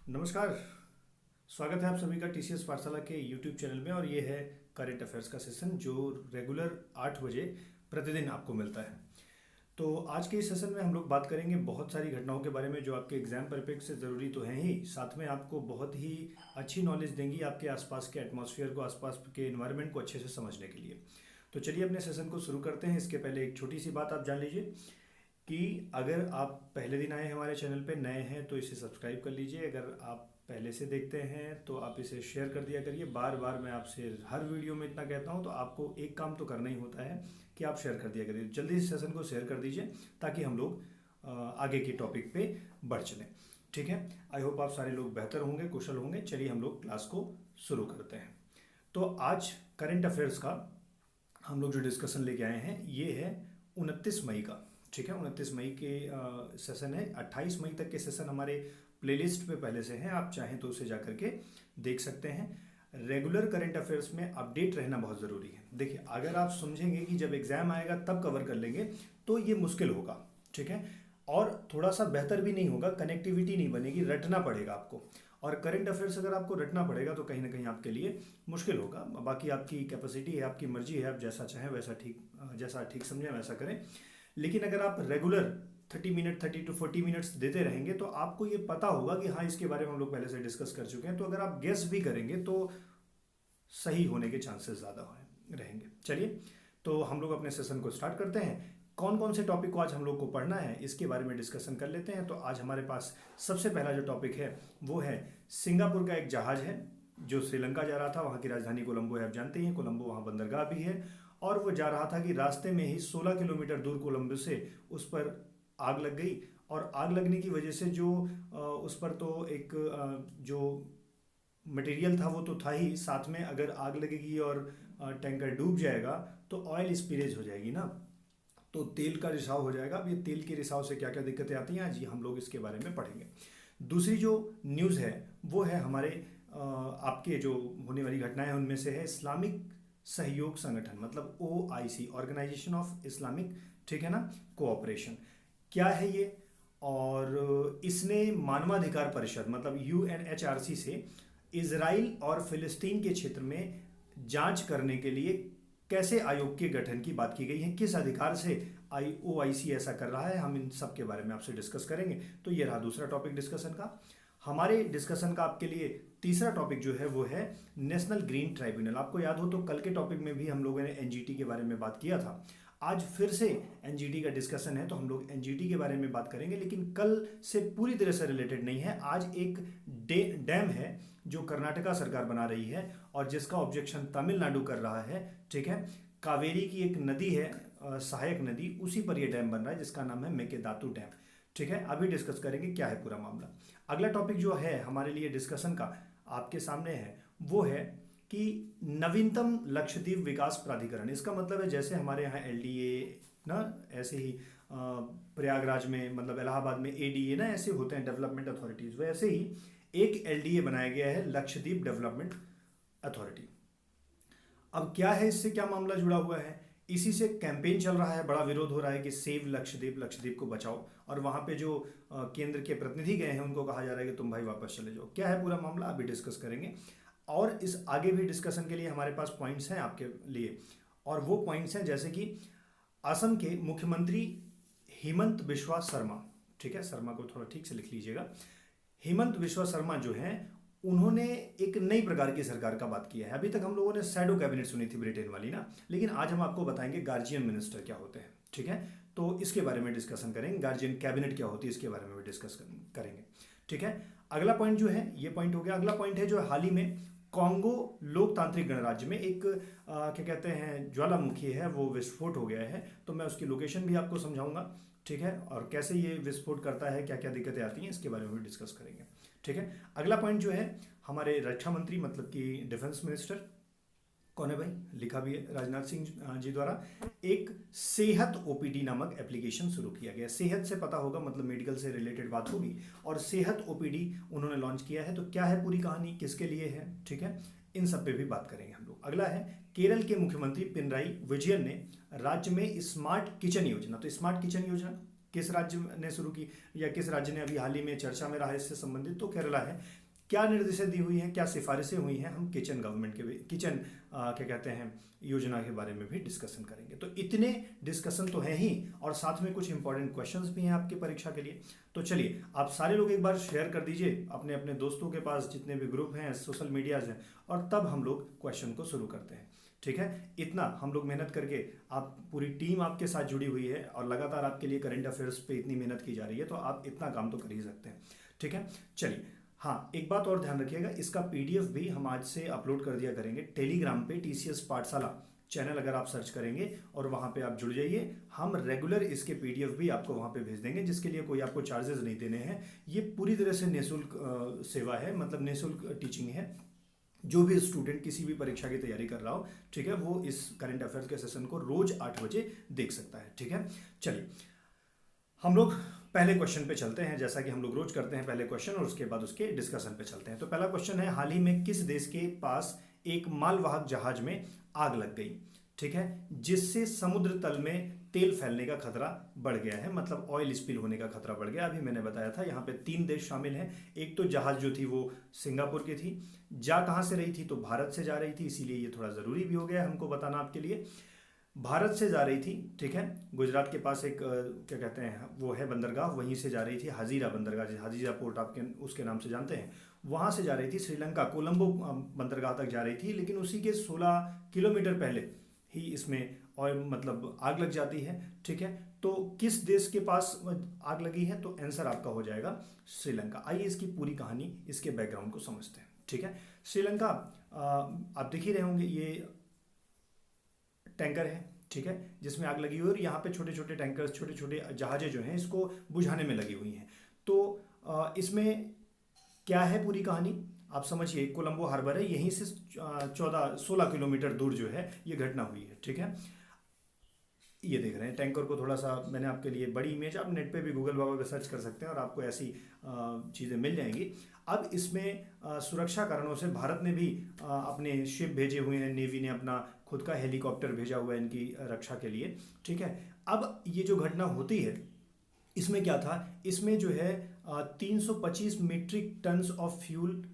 नमस्कार। स्वागत है आप सभी का टीसीएस पाठशाला के यूट्यूब चैनल में। और ये है करंट अफेयर्स का सेशन जो रेगुलर 8 बजे प्रतिदिन आपको मिलता है। तो आज के इस सेशन में हम लोग बात करेंगे बहुत सारी घटनाओं के बारे में जो आपके एग्जाम परिप्रेक्ष्य से ज़रूरी तो हैं ही, साथ में आपको बहुत ही अच्छी नॉलेज देंगी आपके आसपास के एटमॉस्फेयर को, आसपास के एनवायरनमेंट को अच्छे से समझने के लिए। तो चलिए अपने सेशन को शुरू करते हैं। इसके पहले एक छोटी सी बात आप जान लीजिए कि अगर आप पहले दिन आए हैं हमारे चैनल पे, नए हैं तो इसे सब्सक्राइब कर लीजिए। अगर आप पहले से देखते हैं तो आप इसे शेयर कर दिया करिए। बार बार मैं आपसे हर वीडियो में इतना कहता हूं, तो आपको एक काम तो करना ही होता है कि आप शेयर कर दिया करिए। जल्दी इस सेशन को शेयर कर दीजिए ताकि हम लोग आगे के टॉपिक पे बढ़ चलें। ठीक है, आई होप आप सारे लोग बेहतर होंगे, कुशल होंगे। चलिए हम लोग क्लास को शुरू करते हैं। तो आज करंट अफेयर्स का हम लोग जो डिस्कशन लेके आए हैं ये है 29 मई का। ठीक है, 29 मई के सेशन है। 28 मई तक के सेशन हमारे प्लेलिस्ट पे पहले से हैं, आप चाहें तो उसे जा करके देख सकते हैं। रेगुलर करंट अफेयर्स में अपडेट रहना बहुत ज़रूरी है। देखिए, अगर आप समझेंगे कि जब एग्जाम आएगा तब कवर कर लेंगे तो ये मुश्किल होगा। ठीक है, और थोड़ा सा बेहतर भी नहीं होगा, कनेक्टिविटी नहीं बनेगी, रटना पड़ेगा आपको। और करंट अफेयर्स अगर आपको रटना पड़ेगा तो कहीं ना कहीं आपके लिए मुश्किल होगा। बाकी आपकी कैपेसिटी है, आपकी मर्जी है, आप जैसा चाहें वैसा जैसा ठीक समझें वैसा करें। लेकिन अगर आप रेगुलर 30 मिनट 30 to 40 मिनट्स देते रहेंगे तो आपको ये पता होगा कि हाँ, इसके बारे में हम लोग पहले से डिस्कस कर चुके हैं। तो अगर आप गेस भी करेंगे तो सही होने के चांसेस ज़्यादा रहेंगे। चलिए, तो हम लोग अपने सेशन को स्टार्ट करते हैं। कौन कौन से टॉपिक को आज हम लोग को पढ़ना है इसके बारे में डिस्कशन कर लेते हैं। तो आज हमारे पास सबसे पहला जो टॉपिक है वो है सिंगापुर का एक जहाज है जो श्रीलंका जा रहा था। वहाँ की राजधानी कोलंबो है, आप जानते हैं कोलंबो वहाँ बंदरगाह भी है। और वो जा रहा था कि रास्ते में ही 16 किलोमीटर दूर कोलंबो से उस पर आग लग गई। और आग लगने की वजह से जो उस पर तो एक जो मटेरियल था वो तो था ही, साथ में अगर आग लगेगी और टैंकर डूब जाएगा तो ऑयल स्पिलेज हो जाएगी ना, तो तेल का रिसाव हो जाएगा। अब ये तेल के रिसाव से क्या क्या दिक्कतें आती हैं, आज हम लोग इसके बारे में पढ़ेंगे। दूसरी जो न्यूज़ है वो है हमारे आपके जो होने वाली घटनाएं हैं उनमें से है इस्लामिक सहयोग संगठन, मतलब OIC, ऑर्गेनाइजेशन ऑफ इस्लामिक, ठीक है ना, कोऑपरेशन। क्या है ये? और इसने मानवाधिकार परिषद मतलब UNHRC से इजराइल और फिलिस्तीन के क्षेत्र में जांच करने के लिए कैसे आयोग के गठन की बात की गई है, किस अधिकार से OIC ऐसा कर रहा है, हम इन सब के बारे में आपसे डिस्कस करेंगे। तो ये रहा दूसरा टॉपिक डिस्कशन का। हमारे डिस्कशन का आपके लिए तीसरा टॉपिक जो है वो है नेशनल ग्रीन ट्राइब्यूनल। आपको याद हो तो कल के टॉपिक में भी हम लोगों ने NGT के बारे में बात किया था। आज फिर से NGT का डिस्कशन है तो हम लोग NGT के बारे में बात करेंगे, लेकिन कल से पूरी तरह से रिलेटेड नहीं है। आज एक डैम है जो कर्नाटका सरकार बना रही है और जिसका ऑब्जेक्शन तमिलनाडु कर रहा है। ठीक है, कावेरी की एक नदी है, सहायक नदी, उसी पर यह डैम बन रहा है जिसका नाम है मेकेदातु डैम। ठीक है, अभी डिस्कस करेंगे क्या है पूरा मामला। अगला टॉपिक जो है हमारे लिए डिस्कशन का आपके सामने है वो है कि नवीनतम लक्षद्वीप विकास प्राधिकरण। इसका मतलब है जैसे हमारे यहाँ LDA ना, ऐसे ही प्रयागराज में मतलब इलाहाबाद में ADA ना, ऐसे होते हैं डेवलपमेंट अथॉरिटीज, वैसे ही एक LDA बनाया गया है, लक्षद्वीप डेवलपमेंट अथॉरिटी। अब क्या है, इससे क्या मामला जुड़ा हुआ है? इसी से कैंपेन चल रहा है, बड़ा विरोध हो रहा है कि सेव लक्षद्वीप, लक्षद्वीप को बचाओ। और वहां पे जो केंद्र के प्रतिनिधि गए हैं उनको कहा जा रहा है कि तुम भाई वापस चले जाओ। क्या है पूरा मामला अभी डिस्कस करेंगे। और इस आगे भी डिस्कशन के लिए हमारे पास पॉइंट्स हैं आपके लिए, और वो पॉइंट्स हैं जैसे कि असम के मुख्यमंत्री हेमंत बिश्वा शर्मा, ठीक है, शर्मा को थोड़ा ठीक से लिख लीजिएगा, हेमंत बिश्वा शर्मा जो हैं उन्होंने एक नई प्रकार की सरकार का बात किया है। अभी तक हम लोगों ने शैडो कैबिनेट सुनी थी ब्रिटेन वाली ना, लेकिन आज हम आपको बताएंगे गार्जियन मिनिस्टर क्या होते हैं। ठीक है, तो इसके बारे में डिस्कशन करेंगे। गार्जियन कैबिनेट क्या होती है इसके बारे में भी डिस्कस करेंगे। ठीक है, अगला पॉइंट जो है, ये पॉइंट हो गया। अगला पॉइंट है जो हाल ही में कॉन्गो लोकतांत्रिक गणराज्य में एक क्या कहते हैं ज्वालामुखी है, वो विस्फोट हो गया है। तो मैं उसकी लोकेशन भी आपको समझाऊंगा। ठीक है, और कैसे ये विस्फोट करता है, क्या क्या दिक्कतें आती हैं, इसके बारे में भी डिस्कस करेंगे। ठीक है, अगला पॉइंट जो है हमारे रक्षा मंत्री मतलब कि डिफेंस मिनिस्टर कौन है भाई, लिखा भी है, राजनाथ सिंह जी द्वारा एक सेहत OPD नामक एप्लीकेशन शुरू किया गया। सेहत से पता होगा मतलब मेडिकल से रिलेटेड बात होगी, और सेहत OPD उन्होंने लॉन्च किया है। तो क्या है पूरी कहानी, किसके लिए है, ठीक है, इन सब पे भी बात करेंगे हम लोग। अगला है केरल के मुख्यमंत्री पिनराई विजयन ने राज्य में स्मार्ट किचन योजना, तो स्मार्ट किचन योजना किस राज्य ने शुरू की या किस राज्य ने अभी हाल ही में चर्चा में रहा है इससे संबंधित? तो केरला है। क्या निर्देशें दी हुई हैं, क्या सिफारिशें हुई हैं, हम किचन गवर्नमेंट के किचन क्या कहते हैं योजना के बारे में भी डिस्कशन करेंगे। तो इतने डिस्कशन तो हैं ही, और साथ में कुछ इंपॉर्टेंट क्वेश्चंस भी हैं आपकी परीक्षा के लिए। तो चलिए आप सारे लोग एक बार शेयर कर दीजिए अपने अपने दोस्तों के पास, जितने भी ग्रुप हैं, सोशल मीडियाज हैं, और तब हम लोग क्वेश्चन को शुरू करते हैं। ठीक है, इतना हम लोग मेहनत करके, आप पूरी टीम आपके साथ जुड़ी हुई है और लगातार आपके लिए करंट अफेयर्स पे इतनी मेहनत की जा रही है, तो आप इतना काम तो कर ही सकते हैं। ठीक है, चलिए। हाँ, एक बात और ध्यान रखिएगा, इसका पीडीएफ भी हम आज से अपलोड कर दिया करेंगे टेलीग्राम पे, टीसीएस पाठशाला चैनल अगर आप सर्च करेंगे और वहाँ पे आप जुड़ जाइए, हम रेगुलर इसके पीडीएफ भी आपको वहाँ पे भेज देंगे, जिसके लिए कोई आपको चार्जेस नहीं देने हैं। ये पूरी तरह से निःशुल्क सेवा है, मतलब निःशुल्क टीचिंग है। जो भी स्टूडेंट किसी भी परीक्षा की तैयारी कर रहा हो, ठीक है, वो इस करंट अफेयर्स के सेशन को रोज 8 बजे देख सकता है। ठीक है, चलिए हम लोग पहले क्वेश्चन पे चलते हैं, जैसा कि हम लोग रोज करते हैं, पहले क्वेश्चन और उसके बाद उसके डिस्कशन पे चलते हैं। तो पहला क्वेश्चन है, हाल ही में किस देश के पास एक मालवाहक जहाज में आग लग गई? ठीक है, जिससे समुद्र तल में तेल फैलने का खतरा बढ़ गया है, मतलब ऑयल स्पिल होने का खतरा बढ़ गया। अभी मैंने बताया था यहाँ पे 3 देश शामिल हैं। एक तो जहाज जो थी वो सिंगापुर की थी, जा कहाँ से रही थी? तो भारत से जा रही थी, इसीलिए ये थोड़ा ज़रूरी भी हो गया हमको बताना आपके लिए। भारत से जा रही थी, ठीक है, गुजरात के पास एक क्या कहते हैं वो है बंदरगाह, वहीं से जा रही थी, हाजीरा बंदरगाह, हाजीरा पोर्ट आपके उसके नाम से जानते हैं, वहाँ से जा रही थी श्रीलंका, कोलंबो बंदरगाह तक जा रही थी। लेकिन उसी के 16 किलोमीटर पहले ही इसमें ऑयल मतलब आग लग जाती है। ठीक है, तो किस देश के पास आग लगी है? तो आंसर आपका हो जाएगा श्रीलंका। आइए इसकी पूरी कहानी, इसके बैकग्राउंड को समझते हैं। ठीक है, श्रीलंका आप देख ही रहे होंगे, ये टैंकर है, ठीक है, जिसमें आग लगी हुई है, और यहाँ पे छोटे छोटे टैंकर्स, छोटे छोटे जहाजें जो हैं इसको बुझाने में लगी हुई हैं। तो इसमें क्या है पूरी कहानी आप समझिए। कोलंबो हार्बर है, यहीं से 16 किलोमीटर दूर जो है ये घटना हुई है। ठीक है, ये देख रहे हैं टैंकर को, थोड़ा सा मैंने आपके लिए बड़ी इमेज, आप नेट पे भी गूगल बाबा पे सर्च कर सकते हैं और आपको ऐसी चीज़ें मिल जाएंगी। अब इसमें सुरक्षा कारणों से भारत ने भी अपने शिप भेजे हुए हैं, नेवी ने अपना खुद का हेलीकॉप्टर भेजा हुआ है इनकी रक्षा के लिए। ठीक है, अब ये जो घटना होती है इसमें क्या था, इसमें जो है 325 मीट्रिक टन्स ऑफ फ्यूल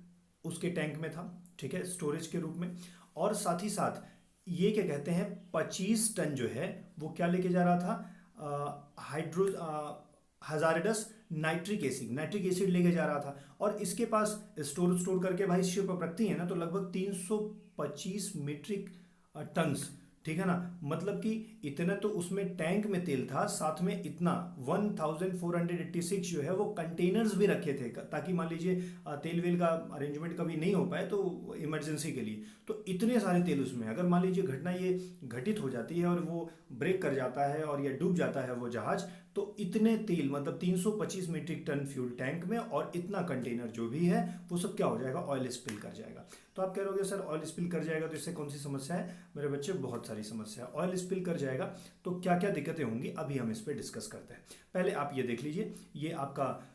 उसके टैंक में था, ठीक है, स्टोरेज के रूप में। और साथ ही साथ ये क्या कहते हैं 25 टन जो है वो क्या लेके जा रहा था, हजारडस नाइट्रिक एसिड लेके जा रहा था। और इसके पास स्टोर करके भाई शिप रखती है ना, तो लगभग 325 मीट्रिक टन्स, ठीक है ना, मतलब कि इतना तो उसमें टैंक में तेल था, साथ में इतना 1486 जो है वो कंटेनर्स भी रखे थे, ताकि मान लीजिए तेल वेल का अरेंजमेंट कभी नहीं हो पाए तो इमरजेंसी के लिए। तो इतने सारे तेल उसमें, अगर मान लीजिए घटना ये घटित हो जाती है और वो ब्रेक कर जाता है और या डूब जाता है वो जहाज, तो इतने तेल मतलब 325 मीट्रिक टन फ्यूल टैंक में और इतना कंटेनर जो भी है वो सब क्या हो जाएगा, ऑयल स्पिल कर जाएगा। तो आप कह रहे होगे सर ऑयल स्पिल कर जाएगा तो इससे कौन सी समस्या है? मेरे बच्चे बहुत सारी समस्या है। ऑयल स्पिल कर जाएगा तो क्या क्या दिक्कतें होंगी अभी हम इस पर डिस्कस करते हैं। पहले आप ये देख लीजिए, ये आपका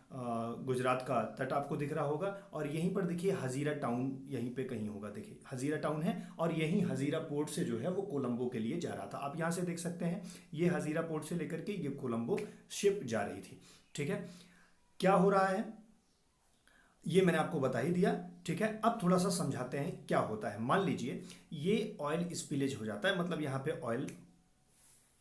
गुजरात का तट आपको दिख रहा होगा, और यहीं पर देखिए हजीरा टाउन यहीं पे कहीं होगा, देखिए हजीरा टाउन है, और यहीं हजीरा पोर्ट से जो है वो कोलंबो के लिए जा रहा था। आप यहाँ से देख सकते हैं ये हजीरा पोर्ट से लेकर के ये कोलंबो शिप जा रही थी। ठीक है, क्या हो रहा है ये मैंने आपको बता ही दिया। ठीक है, अब थोड़ा सा समझाते हैं क्या होता है। मान लीजिए ये ऑयल स्पिलेज हो जाता है, मतलब यहाँ पे ऑयल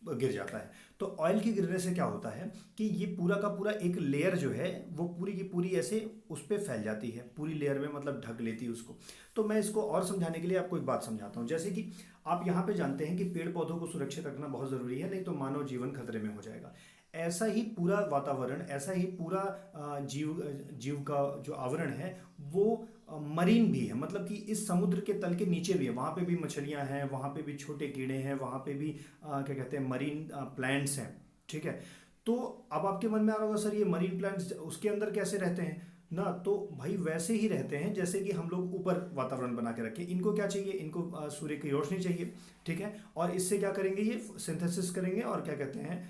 गिर जाता है। तो ऑयल के गिरने से क्या होता है कि ये पूरा का पूरा एक लेयर जो है वो पूरी की पूरी ऐसे उस पर फैल जाती है, पूरी लेयर में मतलब ढक लेती है उसको। तो मैं इसको और समझाने के लिए आपको एक बात समझाता हूँ। जैसे कि आप यहाँ पे जानते हैं कि पेड़ पौधों को सुरक्षित रखना बहुत ज़रूरी है, नहीं तो मानव जीवन खतरे में हो जाएगा। ऐसा ही पूरा वातावरण, ऐसा ही पूरा जीव का जो आवरण है वो मरीन भी है, मतलब कि इस समुद्र के तल के नीचे भी है, वहाँ पे भी मछलियाँ हैं, वहाँ पे भी छोटे कीड़े हैं, वहाँ पे भी क्या कहते हैं मरीन प्लांट्स हैं। ठीक है, तो अब आपके मन में आ रहा होगा सर ये मरीन प्लांट्स उसके अंदर कैसे रहते हैं ना, तो भाई वैसे ही रहते हैं जैसे कि हम लोग ऊपर वातावरण बना के रखें। इनको क्या चाहिए, इनको सूर्य की रोशनी चाहिए। ठीक है, और इससे क्या करेंगे, ये सिंथेसिस करेंगे और क्या कहते हैं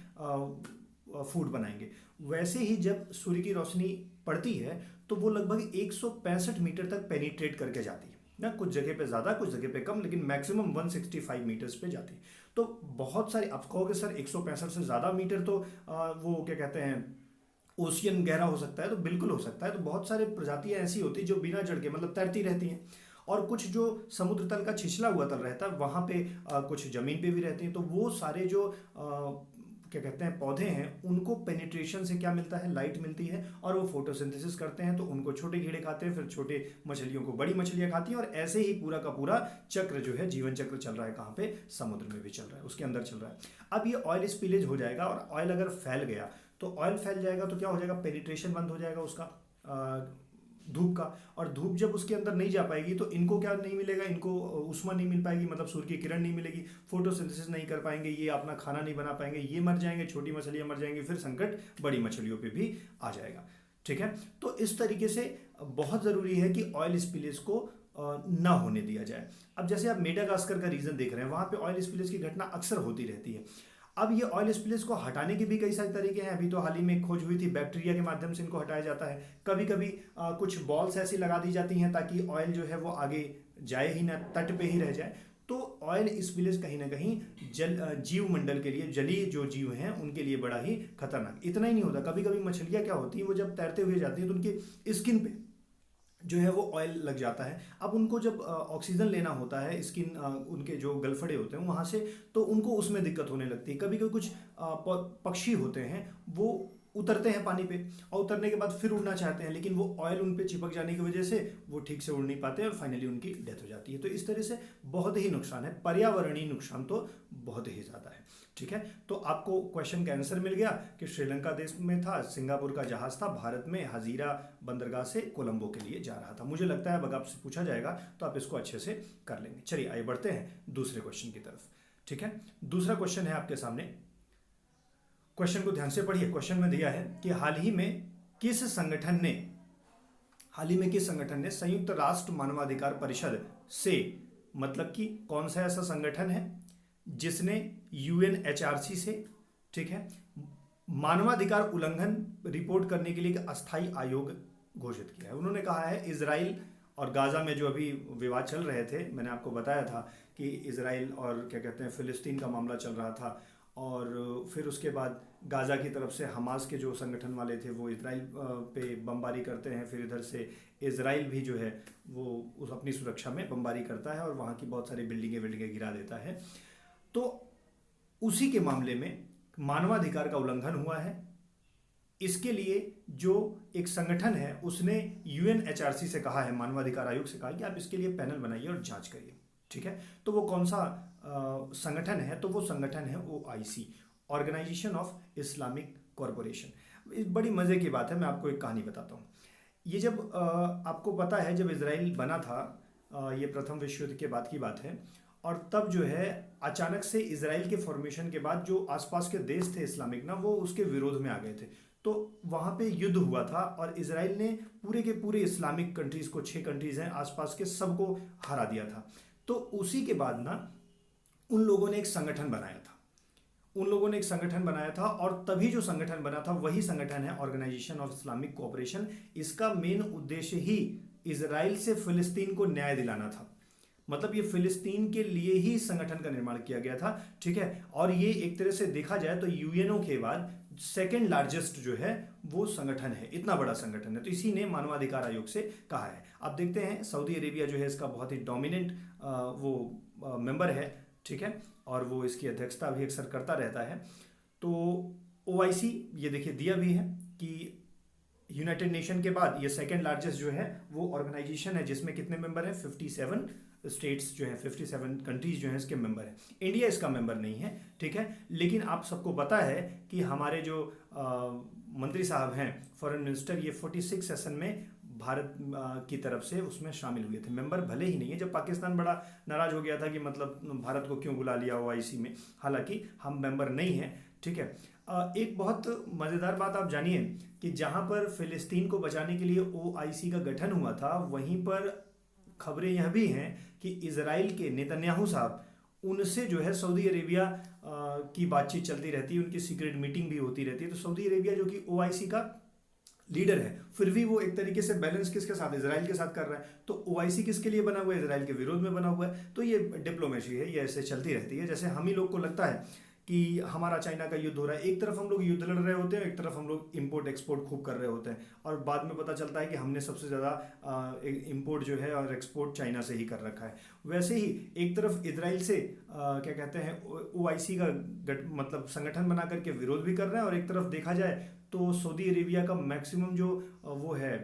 फूड बनाएंगे। वैसे ही जब सूर्य की रोशनी पड़ती है तो वो लगभग 165 मीटर तक पेनिट्रेट करके जाती है, ना, कुछ जगह पे ज़्यादा कुछ जगह पे कम, लेकिन मैक्सिमम 165 मीटर्स पे जाती है। तो बहुत सारी, आप कहोगे सर 165 से ज़्यादा मीटर तो वो क्या कहते हैं ओशियन गहरा हो सकता है, तो बिल्कुल हो सकता है। तो बहुत सारे प्रजातियां ऐसी होती हैं जो बिना जड़ के मतलब तैरती रहती हैं, और कुछ जो समुद्र तल का छिछला हुआ तल रहता है वहाँ पे कुछ जमीन पे भी रहती हैं। तो वो सारे जो क्या कहते हैं पौधे हैं, उनको पेनिट्रेशन से क्या मिलता है, लाइट मिलती है, और वो फोटोसिंथेसिस करते हैं। तो उनको छोटे कीड़े खाते हैं, फिर छोटे मछलियों को बड़ी मछलियां खाती हैं, और ऐसे ही पूरा का पूरा चक्र जो है, जीवन चक्र चल रहा है। कहाँ पे, समुद्र में भी चल रहा है, उसके अंदर चल रहा है। अब ये ऑयल स्पिलेज हो जाएगा, और ऑयल अगर फैल गया तो ऑयल फैल जाएगा तो क्या हो जाएगा, पेनिट्रेशन बंद हो जाएगा उसका धूप का, और धूप जब उसके अंदर नहीं जा पाएगी तो इनको क्या नहीं मिलेगा, इनको ऊष्मा नहीं मिल पाएगी, मतलब सूर्य की किरण नहीं मिलेगी, फोटोसिंथेसिस नहीं कर पाएंगे, ये अपना खाना नहीं बना पाएंगे, ये मर जाएंगे, छोटी मछलियां मर जाएंगी, फिर संकट बड़ी मछलियों पे भी आ जाएगा। ठीक है, तो इस तरीके से बहुत ज़रूरी है कि ऑयल स्पिलेज को ना होने दिया जाए। अब जैसे आप मेडागास्कर का रीजन देख रहे हैं, वहाँ पे ऑयल स्पिलेज की घटना अक्सर होती रहती है। अब ये ऑयल स्पिलेज को हटाने के भी कई सारे तरीके हैं। अभी तो हाल ही में खोज हुई थी, बैक्टीरिया के माध्यम से इनको हटाया जाता है। कभी कभी कुछ बॉल्स ऐसी लगा दी जाती हैं ताकि ऑयल जो है वो आगे जाए ही ना, तट पे ही रह जाए। तो ऑयल स्पिलेज कहीं ना कहीं जीव मंडल के लिए, जलीय जो जीव हैं उनके लिए बड़ा ही खतरनाक। इतना ही नहीं होता, कभी कभी मछलियाँ क्या होती हैं, वो जब तैरते हुए जाती हैं तो उनकी स्किन पे जो है वो ऑयल लग जाता है। अब उनको जब ऑक्सीजन लेना होता है, स्किन उनके जो गलफड़े होते हैं वहाँ से, तो उनको उसमें दिक्कत होने लगती है। कभी कभी कुछ पक्षी होते हैं वो उतरते हैं पानी पे, और उतरने के बाद फिर उड़ना चाहते हैं, लेकिन वो ऑयल उन पे चिपक जाने की वजह से वो ठीक से उड़ नहीं पाते और फाइनली उनकी डेथ हो जाती है। तो इस तरह से बहुत ही नुकसान है, पर्यावरणीय नुकसान तो बहुत ही ज़्यादा है। ठीक है, तो आपको क्वेश्चन का आंसर मिल गया कि श्रीलंका देश में था, सिंगापुर का जहाज था, भारत में हजीरा बंदरगाह से कोलंबो के लिए जा रहा था। मुझे लगता है अब अगर आपसे पूछा जाएगा तो आप इसको अच्छे से कर लेंगे। चलिए आइए बढ़ते हैं दूसरे क्वेश्चन की तरफ। ठीक है, दूसरा क्वेश्चन है आपके सामने, क्वेश्चन को ध्यान से पढ़िए। क्वेश्चन में दिया है कि हाल ही में किस संगठन ने संयुक्त राष्ट्र मानवाधिकार परिषद से, मतलब कि कौन सा ऐसा संगठन है जिसने यूएनएचआरसी से, ठीक है, मानवाधिकार उल्लंघन रिपोर्ट करने के लिए एक अस्थायी आयोग घोषित किया है। उन्होंने कहा है इजराइल और गाजा में जो अभी विवाद चल रहे थे, मैंने आपको बताया था कि इजराइल और क्या कहते हैं फिलिस्तीन का मामला चल रहा था, और फिर उसके बाद गाजा की तरफ से हमास के जो संगठन वाले थे वो इजराइल पे बमबारी करते हैं, फिर इधर से इजराइल भी जो है वो उस अपनी सुरक्षा में बमबारी करता है और वहाँ की बहुत सारी बिल्डिंगें गिरा देता है। तो उसी के मामले में मानवाधिकार का उल्लंघन हुआ है। इसके लिए जो एक संगठन है उसने यूएनएचआरसी से कहा है, मानवाधिकार आयोग से कहा कि आप इसके लिए पैनल बनाइए और जांच करिए। ठीक है, तो वो कौन सा संगठन है, तो वो संगठन है OIC, organisation of Islamic corporation. बड़ी मज़े की बात है, मैं आपको एक कहानी बताता हूँ। ये जब आपको पता है जब इजराइल बना था, ये प्रथम विश्व युद्ध के बाद की बात है, और तब जो है अचानक से इजराइल के फॉर्मेशन के बाद जो आसपास के देश थे इस्लामिक ना, वो उसके विरोध में आ गए थे। तो वहाँ पे युद्ध हुआ था और इजराइल ने पूरे के पूरे इस्लामिक कंट्रीज़ को, 6 कंट्रीज़ हैं आसपास के, सबको हरा दिया था। तो उसी के बाद ना उन लोगों ने एक संगठन बनाया था, और तभी जो संगठन बना था वही संगठन है ऑर्गेनाइजेशन ऑफ इस्लामिक कोऑपरेशन। इसका मेन उद्देश्य ही इजराइल से फिलिस्तीन को न्याय दिलाना था, मतलब ये फिलिस्तीन के लिए ही संगठन का निर्माण किया गया था। ठीक है, और ये एक तरह से देखा जाए तो यूएनओ के बाद सेकेंड लार्जेस्ट जो है वो संगठन है, इतना बड़ा संगठन है। तो इसी ने मानवाधिकार आयोग से कहा है। आप देखते हैं सऊदी अरेबिया जो है इसका बहुत ही डोमिनेंट वो मेंबर है। ठीक है, और वो इसकी अध्यक्षता भी अक्सर करता रहता है। तो ओआईसी ये देखिए दिया भी है कि यूनाइटेड नेशन के बाद ये सेकेंड लार्जेस्ट जो है वो ऑर्गेनाइजेशन है, जिसमें कितने मेंबर हैं, 57 स्टेट्स जो हैं, 57 कंट्रीज जो हैं इसके मेंबर हैं। इंडिया इसका मेंबर नहीं है। ठीक है, लेकिन आप सबको पता है कि हमारे जो मंत्री साहब हैं, फॉरेन मिनिस्टर, ये 46 सेशन में भारत की तरफ से उसमें शामिल हुए थे। मेंबर भले ही नहीं है, जब पाकिस्तान बड़ा नाराज हो गया था कि मतलब भारत को क्यों बुला लिया ओआईसी में, हालांकि हम मेंबर नहीं हैं। ठीक है, एक बहुत मज़ेदार बात आप जानिए कि जहां पर फिलिस्तीन को बचाने के लिए ओआईसी का गठन हुआ था, वहीं पर खबरें यह भी हैं कि इजराइल के नेतन्याहू साहब, उनसे जो है सऊदी अरेबिया की बातचीत चलती रहती है, उनकी सीक्रेट मीटिंग भी होती रहती है। तो सऊदी अरेबिया जो कि ओआईसी का लीडर है, फिर भी वो एक तरीके से बैलेंस किसके साथ, इजराइल के साथ कर रहा है। तो ओआईसी किसके लिए बना हुआ है, इजराइल के विरोध में बना हुआ है। तो ये डिप्लोमेसी है, ये ऐसे चलती रहती है। जैसे हम ही लोग को लगता है कि हमारा चाइना का युद्ध हो रहा है, एक तरफ हम लोग युद्ध लड़ रहे होते हैं, एक तरफ हम लोग इंपोर्ट एक्सपोर्ट खूब कर रहे होते हैं, और बाद में पता चलता है कि हमने सबसे ज़्यादा इंपोर्ट जो है और एक्सपोर्ट चाइना से ही कर रखा है। वैसे ही एक तरफ इजराइल से क्या कहते हैं ओआईसी का मतलब संगठन बना करके विरोध भी कर रहे हैं, और एक तरफ देखा जाए तो सऊदी अरेबिया का मैक्सिमम जो वो है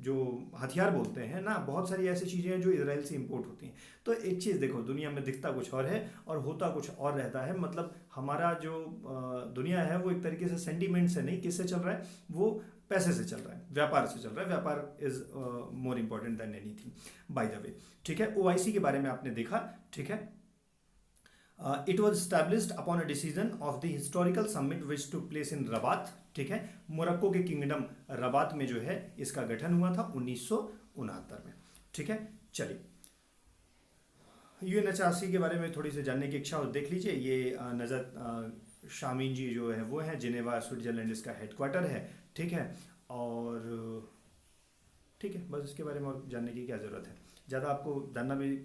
जो हथियार बोलते हैं ना, बहुत सारी ऐसी चीज़ें हैं जो इजराइल से इंपोर्ट होती हैं। तो एक चीज़ देखो, दुनिया में दिखता कुछ और है और होता कुछ और रहता है। मतलब हमारा जो दुनिया है वो एक तरीके से सेंटीमेंट से नहीं, किससे चल रहा है, वो पैसे से चल रहा है, व्यापार से चल रहा है। व्यापार is more important than anything by the way. ठीक है, ओआईसी के बारे में आपने देखा। ठीक है, it was established upon a decision of the historical summit which took place in Rabat. ठीक है, मोरक्को के किंगडम रबात में जो है इसका गठन हुआ था 1969 में। ठीक है, चलिए यूएनएचआरसी के बारे में थोड़ी सी जानने की इच्छा हो, देख लीजिए। ये नजर शामीन जी जो है वो हैं, जिनेवा स्विट्जरलैंड इसका हेडक्वार्टर है। ठीक है, और ठीक है, बस इसके बारे में और जानने की क्या ज़रूरत है, ज़्यादा आपको जानना भी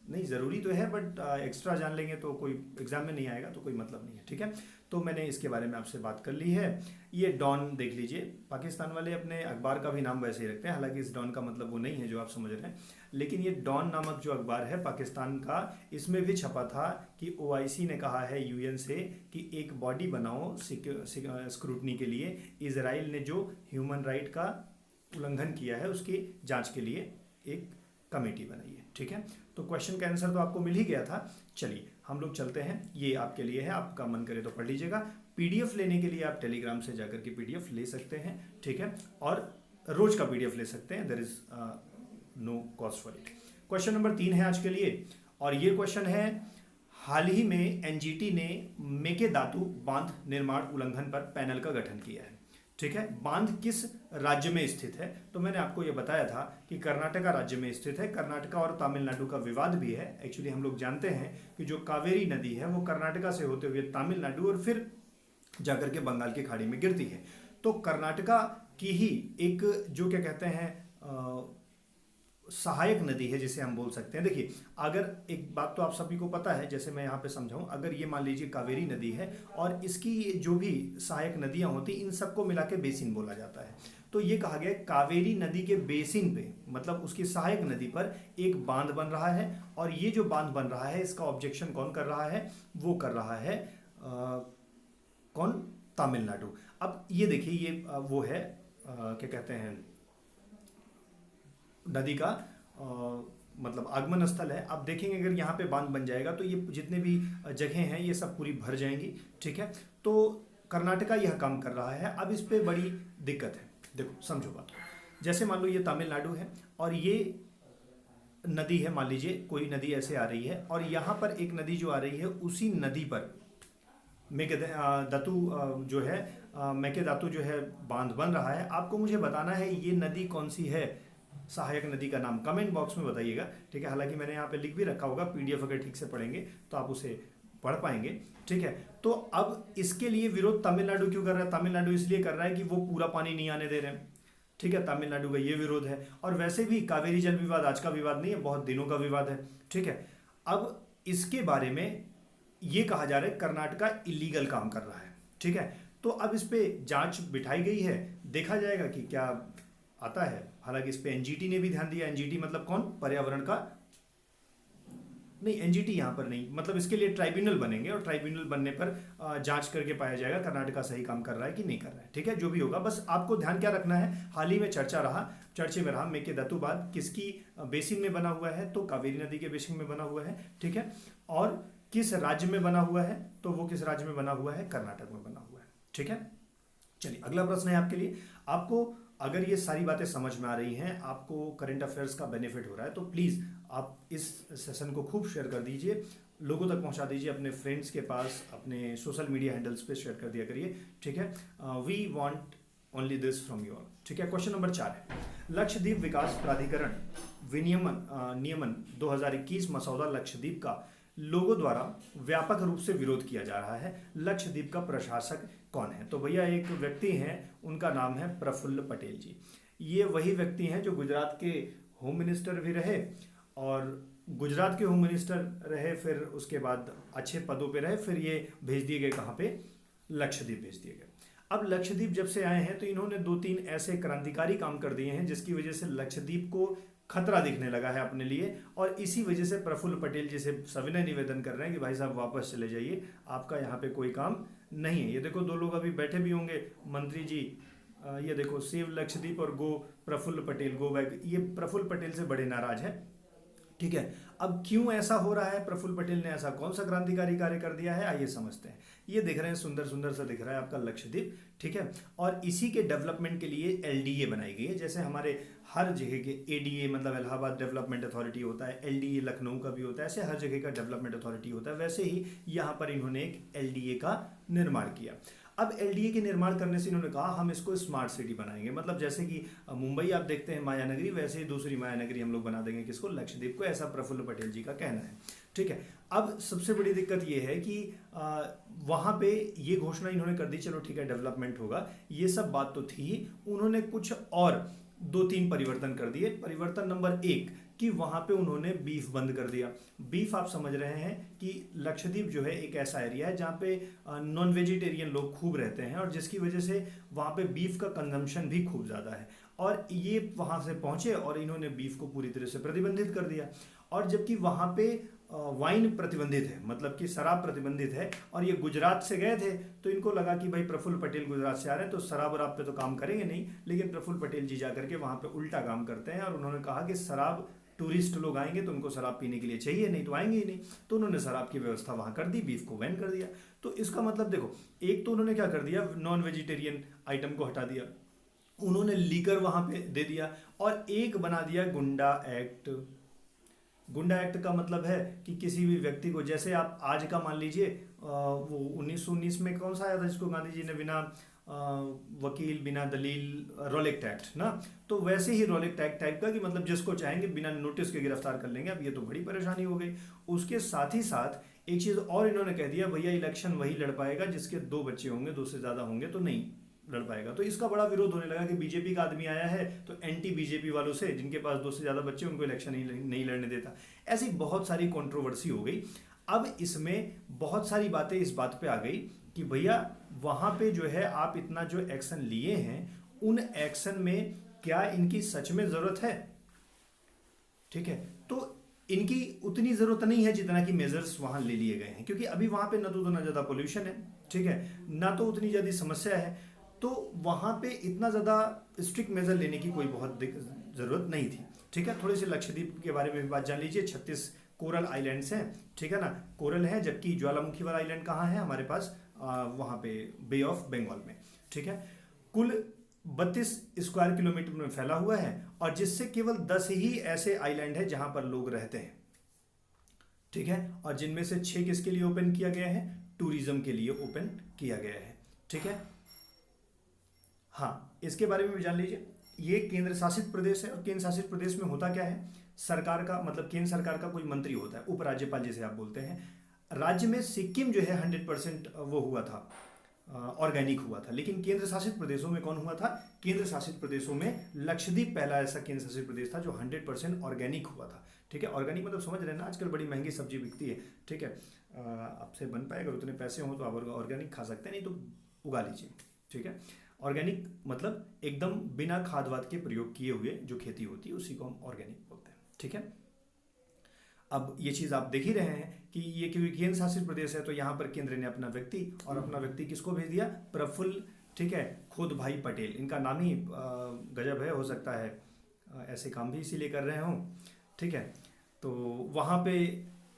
नहीं, ज़रूरी तो है बट एक्स्ट्रा जान लेंगे तो कोई एग्जाम में नहीं आएगा तो कोई मतलब नहीं है। ठीक है, तो मैंने इसके बारे में आपसे बात कर ली है। ये डॉन देख लीजिए, पाकिस्तान वाले अपने अखबार का भी नाम वैसे ही रखते हैं, हालांकि इस डॉन का मतलब वो नहीं है जो आप समझ रहे हैं, लेकिन ये डॉन नामक जो अखबार है पाकिस्तान का, इसमें भी छपा था कि ओआईसी ने कहा है यूएन से कि एक बॉडी बनाओ स्क्रूटनी के लिए, इजराइल ने जो ह्यूमन राइट का उल्लंघन किया है उसकी जाँच के लिए एक कमेटी बनाई है। ठीक है, तो क्वेश्चन का आंसर तो आपको मिल ही गया था। चलिए हम लोग चलते हैं, ये आपके लिए है, आपका मन करे तो पढ़ लीजिएगा। पीडीएफ लेने के लिए आप टेलीग्राम से जाकर के पीडीएफ ले सकते हैं। ठीक है, और रोज का पीडीएफ ले सकते हैं, there is no cost for it. Question number 3 है आज के लिए, और ये क्वेश्चन है, हाल ही में एनजीटी ने मेकेदातु बांध निर्माण उल्लंघन पर पैनल का गठन किया है। ठीक है, बांध किस राज्य में स्थित है, तो मैंने आपको ये बताया था कि कर्नाटका राज्य में स्थित है। कर्नाटका और तमिलनाडु का विवाद भी है। एक्चुअली हम लोग जानते हैं कि जो कावेरी नदी है वो कर्नाटका से होते हुए तमिलनाडु और फिर जाकर के बंगाल की खाड़ी में गिरती है। तो कर्नाटका की ही एक जो क्या कहते हैं सहायक नदी है जिसे हम बोल सकते हैं। देखिए, अगर एक बात तो आप सभी को पता है, जैसे मैं यहाँ पे समझाऊं, अगर ये मान लीजिए कावेरी नदी है और इसकी जो भी सहायक नदियां होती इन सबको मिला के बेसिन बोला जाता है। तो ये कहा गया कावेरी नदी के बेसिन पे, मतलब उसकी सहायक नदी पर एक बांध बन रहा है, और ये जो बांध बन रहा है इसका ऑब्जेक्शन कौन कर रहा है, वो कर रहा है कौन, तमिलनाडु। अब ये देखिए, ये वो है क्या कहते हैं नदी का मतलब आगमन स्थल है। आप देखेंगे अगर यहाँ पे बांध बन जाएगा तो ये जितने भी जगह हैं ये सब पूरी भर जाएंगी। ठीक है, तो कर्नाटका यह काम कर रहा है। अब इस पे बड़ी दिक्कत है, देखो समझो बात। जैसे मान लो ये तमिलनाडु है और ये नदी है, मान लीजिए कोई नदी ऐसे आ रही है, और यहाँ पर एक नदी जो आ रही है, उसी नदी पर मेकेदातु जो है मेकेदातु जो है बांध बन रहा है। आपको मुझे बताना है ये नदी कौन सी है, सहायक नदी का नाम कमेंट बॉक्स में बताइएगा। ठीक है, हालांकि मैंने यहाँ पे लिख भी रखा होगा, पीडीएफ अगर ठीक से पढ़ेंगे तो आप उसे पढ़ पाएंगे। ठीक है, तो अब इसके लिए विरोध तमिलनाडु क्यों कर रहा है, तमिलनाडु इसलिए कर रहा है कि वो पूरा पानी नहीं आने दे रहे हैं। ठीक है, तमिलनाडु का ये विरोध है। और वैसे भी कावेरी जल विवाद आज का विवाद नहीं है, बहुत दिनों का विवाद है। ठीक है, अब इसके बारे में ये कहा जा रहा है कर्नाटका इलीगल काम कर रहा है। ठीक है, तो अब इस पे जांच बिठाई गई है, देखा जाएगा कि क्या आता है। हालांकि इस पे एनजीटी ने भी ध्यान दिया। एनजीटी मतलब कौन, पर्यावरण का नहीं, एनजीटी यहाँ पर नहीं, मतलब इसके लिए ट्राइब्यूनल बनेंगे, और ट्राइब्यूनल बनने पर जांच करके पाया जाएगा कर्नाटका सही काम कर रहा है कि नहीं कर रहा है। ठीक है, जो भी होगा, बस आपको ध्यान क्या रखना है, हाल ही में चर्चे में रहा मेकेदातु बांध किसकी बेसिन में बना हुआ है, तो कावेरी नदी के बेसिन में बना हुआ है। ठीक है, और किस राज्य में बना हुआ है, तो वो किस राज्य में बना हुआ है, कर्नाटक में बना हुआ है। ठीक है, चलिए अगला प्रश्न है आपके लिए। आपको अगर ये सारी बातें समझ में आ रही हैं, आपको करंट अफेयर्स का बेनिफिट हो रहा है, तो प्लीज़ आप इस सेशन को खूब शेयर कर दीजिए, लोगों तक पहुंचा दीजिए, अपने फ्रेंड्स के पास, अपने सोशल मीडिया हैंडल्स पे शेयर कर दिया करिए। ठीक है, we want only this from you all. ठीक है, क्वेश्चन नंबर 4 है, लक्षद्वीप विकास प्राधिकरण विनियमन नियमन 2021 मसौदा लक्षद्वीप का लोगों द्वारा व्यापक रूप से विरोध किया जा रहा है। लक्षद्वीप का प्रशासक कौन है? तो भैया एक व्यक्ति हैं, उनका नाम है प्रफुल्ल पटेल जी। ये वही व्यक्ति हैं जो गुजरात के होम मिनिस्टर भी रहे, और गुजरात के होम मिनिस्टर रहे, फिर उसके बाद अच्छे पदों पे रहे, फिर ये भेज दिए गए कहाँ पे? लक्षद्वीप भेज दिए गए। अब लक्षद्वीप जब से आए हैं तो इन्होंने 2-3 ऐसे क्रांतिकारी काम कर दिए हैं जिसकी वजह से लक्षद्वीप को खतरा दिखने लगा है अपने लिए, और इसी वजह से प्रफुल्ल पटेल जी से सविनय निवेदन कर रहे हैं कि भाई साहब वापस चले जाइए, आपका यहाँ पे कोई काम नहीं है। ये देखो 2 लोग अभी बैठे भी होंगे, मंत्री जी, ये देखो सेव लक्षद्वीप और गो प्रफुल्ल पटेल, गो बैक। ये प्रफुल्ल पटेल से बड़े नाराज है। ठीक है, अब क्यों ऐसा हो रहा है? प्रफुल्ल पटेल ने ऐसा कौन सा क्रांतिकारी कार्य कर दिया है, आइए समझते हैं। ये देख रहे हैं, सुंदर सुंदर सा दिख रहा है आपका लक्षद्वीप। ठीक है, और इसी के डेवलपमेंट के लिए एलडीए बनाई गई है। जैसे हमारे हर जगह के एडीए मतलब इलाहाबाद डेवलपमेंट अथॉरिटी होता है, एलडीए लखनऊ का भी होता है, ऐसे हर जगह का डेवलपमेंट अथॉरिटी होता है, वैसे ही यहाँ पर इन्होंने एक एलडीए का निर्माण किया। अब एलडीए के निर्माण करने से इन्होंने कहा हम इसको स्मार्ट सिटी बनाएंगे, मतलब जैसे कि मुंबई आप देखते हैं माया नगरी, वैसे ही दूसरी माया नगरी हम लोग बना देंगे, किसको? लक्षद्वीप को, ऐसा प्रफुल्ल पटेल जी का कहना है। ठीक है, अब सबसे बड़ी दिक्कत ये है कि वहाँ पे ये घोषणा इन्होंने कर दी, चलो ठीक है डेवलपमेंट होगा, ये सब बात तो थी, उन्होंने कुछ और 2-3 परिवर्तन कर दिए। परिवर्तन नंबर 1 कि वहाँ पे उन्होंने बीफ बंद कर दिया। बीफ आप समझ रहे हैं कि लक्षद्वीप जो है एक ऐसा एरिया है जहाँ पे नॉन वेजिटेरियन लोग खूब रहते हैं, और जिसकी वजह से वहाँ पे बीफ का कंजम्पशन भी खूब ज़्यादा है, और ये वहाँ से पहुँचे और इन्होंने बीफ को पूरी तरह से प्रतिबंधित कर दिया। और जबकि वहाँ पे वाइन प्रतिबंधित है, मतलब कि शराब प्रतिबंधित है, और ये गुजरात से गए थे तो इनको लगा कि भाई प्रफुल्ल पटेल गुजरात से आ रहे हैं तो शराब वराब पे तो काम करेंगे नहीं, लेकिन प्रफुल्ल पटेल जी जाकर के वहाँ पे उल्टा काम करते हैं, और उन्होंने कहा कि शराब, टूरिस्ट लोग आएंगे तो उनको शराब पीने के लिए चाहिए, नहीं तो आएंगे ही नहीं, तो उन्होंने शराब की व्यवस्था वहाँ कर दी, बीफ को बैन कर दिया। तो इसका मतलब देखो, एक तो उन्होंने क्या कर दिया, नॉन वेजिटेरियन आइटम को हटा दिया, उन्होंने लीकर वहाँ पे दे दिया, और एक बना दिया गुंडा एक्ट। गुंडा एक्ट का मतलब है कि किसी भी व्यक्ति को, जैसे आप आज का मान लीजिए वो 1919 में कौन सा आया था जिसको गांधी जी ने बिना वकील बिना दलील, रोलेक्ट एक्ट ना, तो वैसे ही रोलेक्ट एक्ट टाइप का कि मतलब जिसको चाहेंगे बिना नोटिस के गिरफ्तार कर लेंगे। अब ये तो बड़ी परेशानी हो गई। उसके साथ ही साथ एक चीज़ और इन्होंने कह दिया, भैया इलेक्शन वही लड़ पाएगा जिसके 2 बच्चे होंगे, 2 से ज़्यादा होंगे तो नहीं लड़ पाएगा। तो इसका बड़ा विरोध होने लगा कि बीजेपी का आदमी आया है तो एंटी बीजेपी वालों से, जिनके पास 2 से ज़्यादा बच्चे उनको इलेक्शन नहीं लड़ने देता। ऐसी बहुत सारी कंट्रोवर्सी हो गई। अब इसमें बहुत सारी बातें इस बात पे आ गई कि भैया वहाँ पे जो है आप इतना जो एक्शन लिए हैं, उन एक्शन में क्या इनकी सच में ज़रूरत है? ठीक है, तो इनकी उतनी ज़रूरत नहीं है जितना कि मेजर्स वहाँ ले लिए गए हैं, क्योंकि अभी वहाँ पे न तो उतना ज़्यादा पोल्यूशन है, ठीक है, ना तो उतनी ज़्यादा समस्या है, तो वहाँ पे इतना ज़्यादा स्ट्रिक्ट मेजर लेने की कोई बहुत ज़रूरत नहीं थी। ठीक है, थोड़ी सी लक्षद्वीप के बारे में भी बात जान लीजिए। 36 कोरल आइलैंड्स हैं, ठीक है ना, कोरल है, जबकि ज्वालामुखी वाला आइलैंड कहाँ है हमारे पास? वहाँ पे बे ऑफ बंगाल में। ठीक है, कुल 32 स्क्वायर किलोमीटर में फैला हुआ है, और जिससे केवल 10 ही ऐसे आइलैंड है जहाँ पर लोग रहते हैं। ठीक है, और जिनमें से 6 किसके लिए ओपन किया गया है? टूरिज्म के लिए ओपन किया गया है। ठीक है, हाँ, इसके बारे में भी जान लीजिए। ये केंद्र शासित प्रदेश है, और केंद्र शासित प्रदेश में होता क्या है? सरकार का मतलब केंद्र सरकार का कोई मंत्री होता है, उपराज्यपाल जिसे आप बोलते हैं। राज्य में सिक्किम जो है 100% वो हुआ था, ऑर्गेनिक हुआ था, लेकिन केंद्र शासित प्रदेशों में कौन हुआ था? केंद्र शासित प्रदेशों में लक्षद्वीप पहला ऐसा केंद्र शासित प्रदेश था जो 100% ऑर्गेनिक हुआ था। ठीक है, ऑर्गेनिक मतलब समझ रहे हैं ना, आजकल बड़ी महंगी सब्जी बिकती है। ठीक है, आपसे बन पाए, अगर उतने पैसे हों तो आप ऑर्गेनिक खा सकते हैं, नहीं तो उगा लीजिए। ठीक है, ऑर्गेनिक मतलब एकदम बिना खाद वाद के प्रयोग किए हुए जो खेती होती है उसी को हम ऑर्गेनिक बोलते हैं। ठीक है, अब ये चीज़ आप देख ही रहे हैं कि ये क्योंकि केंद्र शासित प्रदेश है तो यहाँ पर केंद्र ने अपना व्यक्ति, और अपना व्यक्ति किसको भेज दिया? प्रफुल्ल, ठीक है, खुद भाई पटेल। इनका नाम ही गजब है, हो सकता है ऐसे काम भी इसीलिए कर रहे हों। ठीक है, तो वहाँ पे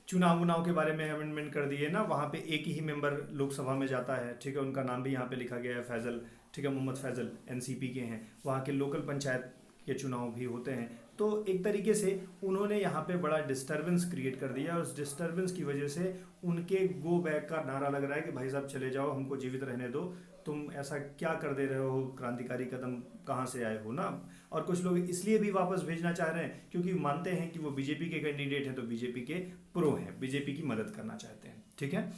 चुनाव के बारे में अमेंडमेंट कर दिए ना, वहाँ पे एक ही मेंबर लोकसभा में जाता है। ठीक है, उनका नाम भी यहाँ पे लिखा गया है, फैजल। ठीक है, मोहम्मद फैजल एनसीपी के हैं। वहाँ के लोकल पंचायत के चुनाव भी होते हैं। तो एक तरीके से उन्होंने यहाँ पे बड़ा डिस्टर्बेंस क्रिएट कर दिया, और उस डिस्टर्बेंस की वजह से उनके गो बैक का नारा लग रहा है कि भाई साहब चले जाओ, हमको जीवित रहने दो, तुम ऐसा क्या कर दे रहे हो, क्रांतिकारी कदम कहाँ से आए हो ना। और कुछ लोग इसलिए भी वापस भेजना चाह रहे हैं क्योंकि मानते हैं कि वो बीजेपी के कैंडिडेट हैं, तो बीजेपी के प्रो हैं, बीजेपी की मदद करना चाहते हैं। ठीक है,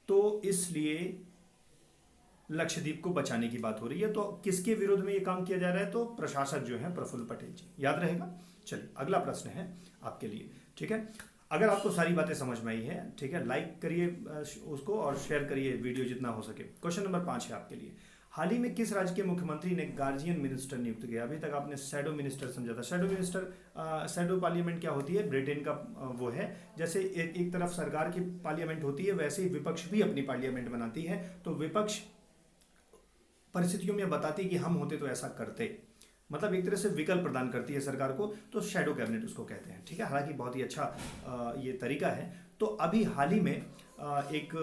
तो इसलिए लक्षद्वीप को बचाने की बात हो रही है। तो किसके विरोध में ये काम किया जा रहा है? तो प्रशासक जो है प्रफुल्ल पटेल जी, याद रहेगा। चलिए अगला प्रश्न है आपके लिए। ठीक है, अगर आपको सारी बातें समझ में आई है, ठीक है, लाइक करिए उसको और शेयर करिए वीडियो जितना हो सके। क्वेश्चन नंबर 5 है आपके लिए। हाल ही में किस राज्य के मुख्यमंत्री ने गार्जियन मिनिस्टर नियुक्त किया? अभी तक आपने शैडो मिनिस्टर समझा था। शैडो मिनिस्टर, शैडो पार्लियामेंट क्या होती है? ब्रिटेन का वो है। जैसे एक तरफ सरकार की पार्लियामेंट होती है, वैसे ही विपक्ष भी अपनी पार्लियामेंट बनाती है। तो विपक्ष परिस्थितियों में बताती है कि हम होते तो ऐसा करते, मतलब एक तरह से विकल्प प्रदान करती है सरकार को, तो शैडो कैबिनेट उसको कहते हैं। ठीक है, हालांकि बहुत ही अच्छा ये तरीका है। तो अभी हाल ही में एक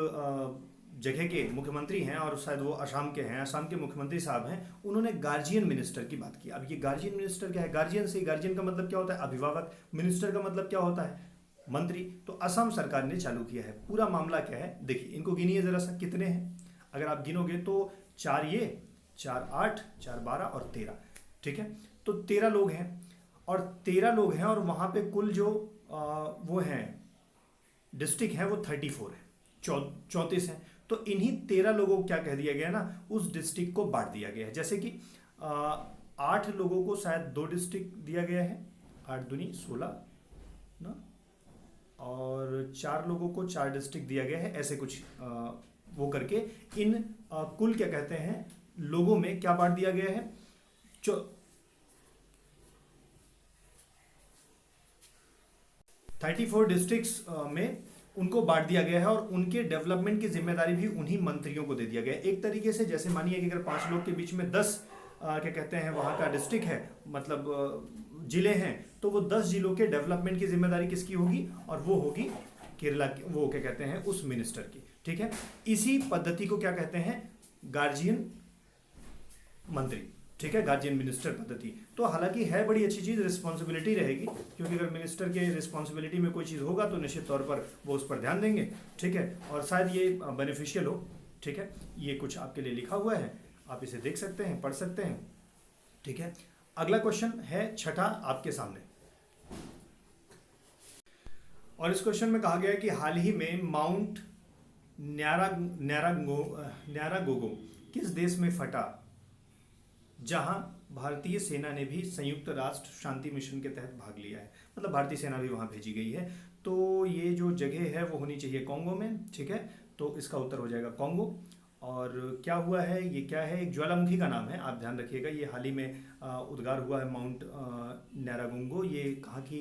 जगह के मुख्यमंत्री हैं और शायद वो असम के हैं, असम के मुख्यमंत्री साहब हैं, उन्होंने गार्जियन मिनिस्टर की बात की। अब ये गार्जियन मिनिस्टर क्या है? गार्जियन से, गार्जियन का मतलब क्या होता है? अभिभावक। मिनिस्टर का मतलब क्या होता है? मंत्री। तो असम सरकार ने चालू किया है। पूरा मामला क्या है देखिए, इनको गिनिए जरा सा, कितने हैं? अगर आप गिनोगे तो 4 ये, 4 8, 4 12 और 13। ठीक है, तो 13 लोग हैं, और 13 लोग हैं, और वहां पे कुल जो वो हैं डिस्ट्रिक्ट है वो 34 है, 34 है। तो इन्हीं 13 लोगों को क्या कह दिया गया ना, उस डिस्ट्रिक्ट को बांट दिया गया है। जैसे कि 8 लोगों को शायद 2 डिस्ट्रिक्ट दिया गया है, 8 दूनी 16 ना, और 4 लोगों को 4 डिस्ट्रिक्ट दिया गया है। ऐसे कुछ वो करके इन कुल क्या कहते हैं लोगों में क्या बांट दिया गया है? 34 डिस्ट्रिक्ट्स में उनको बांट दिया गया है, और उनके डेवलपमेंट की जिम्मेदारी भी उन्हीं मंत्रियों को दे दिया गया है। एक तरीके से जैसे मानिए कि अगर 5 लोग के बीच में 10 क्या कहते हैं वहाँ का डिस्ट्रिक्ट है, मतलब जिले हैं, तो वो 10 जिलों के डेवलपमेंट की जिम्मेदारी किसकी होगी? और वो होगी केरला की, वो क्या कहते हैं उस मिनिस्टर की। ठीक है, इसी पद्धति को क्या कहते हैं? गार्जियन मंत्री। ठीक है, गार्जियन मिनिस्टर पद्धति। तो हालांकि है बड़ी अच्छी चीज़, रिस्पॉन्सिबिलिटी रहेगी, क्योंकि अगर मिनिस्टर के रिस्पॉन्सिबिलिटी में कोई चीज़ होगा तो निश्चित तौर पर वो उस पर ध्यान देंगे। ठीक है, और शायद ये बेनिफिशियल हो। ठीक है, ये कुछ आपके लिए लिखा हुआ है, आप इसे देख सकते हैं, पढ़ सकते हैं। ठीक है, अगला क्वेश्चन है छठा आपके सामने, और इस क्वेश्चन में कहा गया है कि हाल ही में माउंट न्यारागोगो किस देश में फटा, जहां भारतीय सेना ने भी संयुक्त राष्ट्र शांति मिशन के तहत भाग लिया है, मतलब भारतीय सेना भी वहां भेजी गई है। तो ये जो जगह है वो होनी चाहिए कॉन्गो में। ठीक है, तो इसका उत्तर हो जाएगा कॉन्गो। और क्या हुआ है, ये क्या है? एक ज्वालामुखी का नाम है, आप ध्यान रखिएगा। ये हाल ही में उद्गार हुआ है माउंट न्यारागोंगो। ये कहाँ की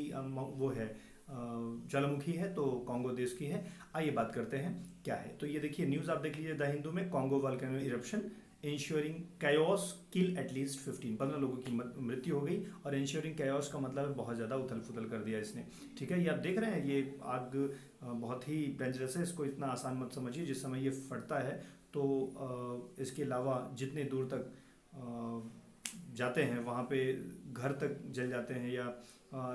वो है? ज्वालामुखी है, तो कॉन्गो देश की है। आइए बात करते हैं क्या है। तो ये देखिए न्यूज़ आप देख लीजिए, द हिंदू में, Congo volcano eruption ensuring chaos kill at least 15 लोगों की मृत्यु हो गई। और इंश्योरिंग कैओस का मतलब है बहुत ज़्यादा उथल फुथल कर दिया इसने। ठीक है, ये आप देख रहे हैं, ये आग बहुत ही डेंजरस है, इसको इतना आसान मत समझिए। जिस समय ये फटता है तो इसके अलावा जितने दूर तक जाते हैं वहाँ पे घर तक जल जाते हैं, या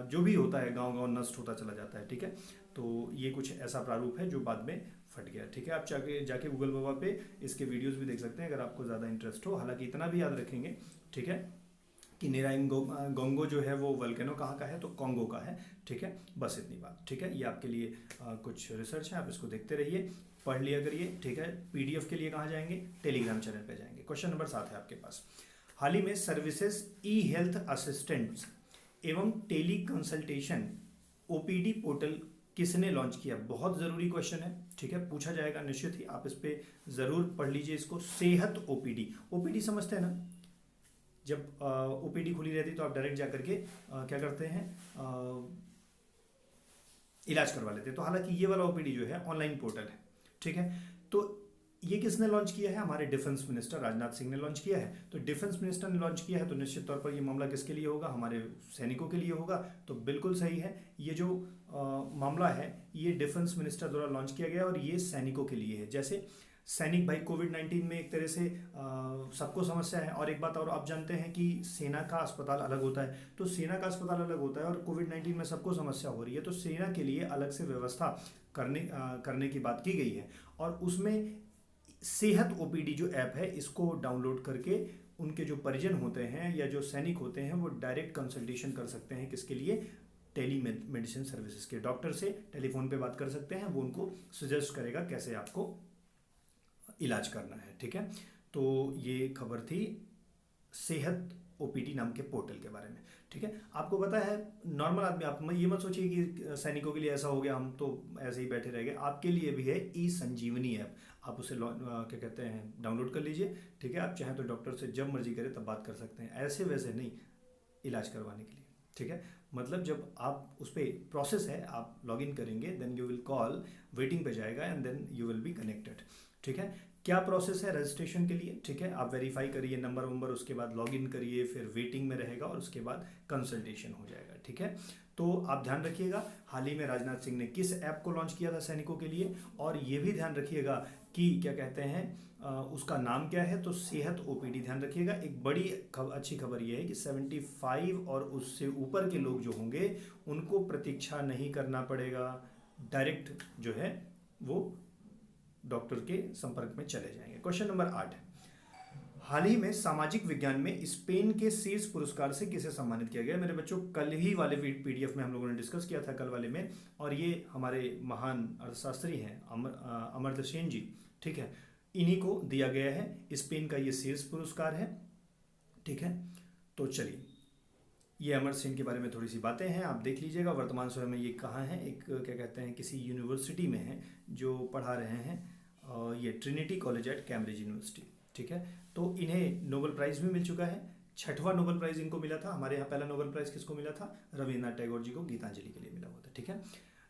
जो भी होता है गांव नष्ट होता चला जाता है। ठीक है, तो ये कुछ ऐसा प्रारूप है जो बाद में फट गया। ठीक है, आप जाके गूगल बाबा पे इसके वीडियोस भी देख सकते हैं अगर आपको ज़्यादा इंटरेस्ट हो। हालांकि इतना भी याद रखेंगे, ठीक है, कि न्यारागोंगो जो है वो वोल्केनो कहाँ का है? तो कॉन्गो का है। ठीक है, बस इतनी बात। ठीक है, ये आपके लिए कुछ रिसर्च है, आप इसको देखते रहिए, पढ़ लिया करिए। ठीक है, पीडीएफ के लिए कहाँ जाएंगे? टेलीग्राम चैनल पे जाएंगे। क्वेश्चन नंबर 7 है आपके पास। हाल ही में सर्विसेज ई हेल्थ असिस्टेंट्स एवं टेली कंसल्टेशन ओपीडी पोर्टल किसने लॉन्च किया? बहुत ज़रूरी क्वेश्चन है। ठीक है, पूछा जाएगा निश्चित ही, आप इस पे ज़रूर पढ़ लीजिए इसको। सेहत ओपीडी, ओपीडी समझते हैं ना? जब ओपीडी खुली रहती तो आप डायरेक्ट जा करके क्या करते हैं? इलाज करवा लेते। तो हालांकि ये वाला ओपीडी जो है ऑनलाइन पोर्टल है। ठीक है, तो ये किसने लॉन्च किया है? हमारे डिफेंस मिनिस्टर राजनाथ सिंह ने लॉन्च किया है। तो डिफेंस मिनिस्टर ने लॉन्च किया है, तो निश्चित तौर पर ये मामला किसके लिए होगा? हमारे सैनिकों के लिए होगा। तो बिल्कुल सही है, ये जो मामला है ये डिफेंस मिनिस्टर द्वारा लॉन्च किया गया और ये सैनिकों के लिए है। जैसे सैनिक भाई कोविड-19 में एक तरह से सबको समस्या है। और एक बात और, आप जानते हैं कि सेना का अस्पताल अलग होता है, तो सेना का अस्पताल अलग होता है और कोविड-19 में सबको समस्या हो रही है, तो सेना के लिए अलग से व्यवस्था करने की बात की गई है। और उसमें सेहत ओपीडी जो ऐप है इसको डाउनलोड करके उनके जो परिजन होते हैं या जो सैनिक होते हैं वो डायरेक्ट कंसल्टेशन कर सकते हैं किसके लिए, टेली मेडिसिन सर्विसेज के डॉक्टर से टेलीफोन पे बात कर सकते हैं, वो उनको सजेस्ट करेगा कैसे आपको इलाज करना है। ठीक है, तो ये खबर थी सेहत ओपीडी नाम के पोर्टल के बारे में। ठीक है, आपको पता है नॉर्मल आदमी, आप ये मत सोचिए कि सैनिकों के लिए ऐसा हो गया हम तो ऐसे ही बैठे रह गए, आपके लिए भी है ई संजीवनी ऐप। आप उसे क्या कहते हैं डाउनलोड कर लीजिए। ठीक है, आप चाहें तो डॉक्टर से जब मर्जी करें तब बात कर सकते हैं, ऐसे वैसे नहीं, इलाज करवाने के लिए। ठीक है, मतलब जब आप उस पर प्रोसेस है, आप लॉग इन करेंगे, then you will call, waiting पे जाएगा and then you will be connected. ठीक है, क्या प्रोसेस है रजिस्ट्रेशन के लिए। ठीक है, आप वेरीफाई करिए नंबर, उसके बाद लॉगिन करिए, फिर वेटिंग में रहेगा और उसके बाद कंसल्टेशन हो जाएगा। ठीक है, तो आप ध्यान रखिएगा हाल ही में राजनाथ सिंह ने किस ऐप को लॉन्च किया था सैनिकों के लिए, और ये भी ध्यान रखिएगा कि क्या कहते हैं उसका नाम क्या है, तो सेहत ओपीडी। ध्यान रखिएगा, एक बड़ी अच्छी खबर ये है कि 75 और उससे ऊपर के लोग जो होंगे उनको प्रतीक्षा नहीं करना पड़ेगा, डायरेक्ट जो है वो डॉक्टर के संपर्क में चले जाएंगे। क्वेश्चन नंबर 8 है, हाल ही में सामाजिक विज्ञान में स्पेन के शीर्ष पुरस्कार से किसे सम्मानित किया गया। मेरे बच्चों, कल ही वाले पीडीएफ में हम लोगों ने डिस्कस किया था, कल वाले में, और ये हमारे महान अर्थशास्त्री हैं अमर्त्य सेन जी। ठीक है, इन्हीं को दिया गया है, स्पेन का ये शीर्ष पुरस्कार है। ठीक है, तो चलिए ये अमर्त्य सेन के बारे में थोड़ी सी बातें हैं, आप देख लीजिएगा। वर्तमान समय में ये कहाँ हैं, एक क्या कहते हैं किसी यूनिवर्सिटी में हैं जो पढ़ा रहे हैं, ये Trinity college eight Cambridge university. ठीक है, तो इन्हें नोबेल प्राइज़ भी मिल चुका है, 6वां नोबेल प्राइज़ इनको मिला था। हमारे यहाँ पहला नोबेल प्राइज़ किसको मिला था, रविन्द्रनाथ टैगोर जी को गीतांजलि के लिए मिला हुआ था। ठीक है,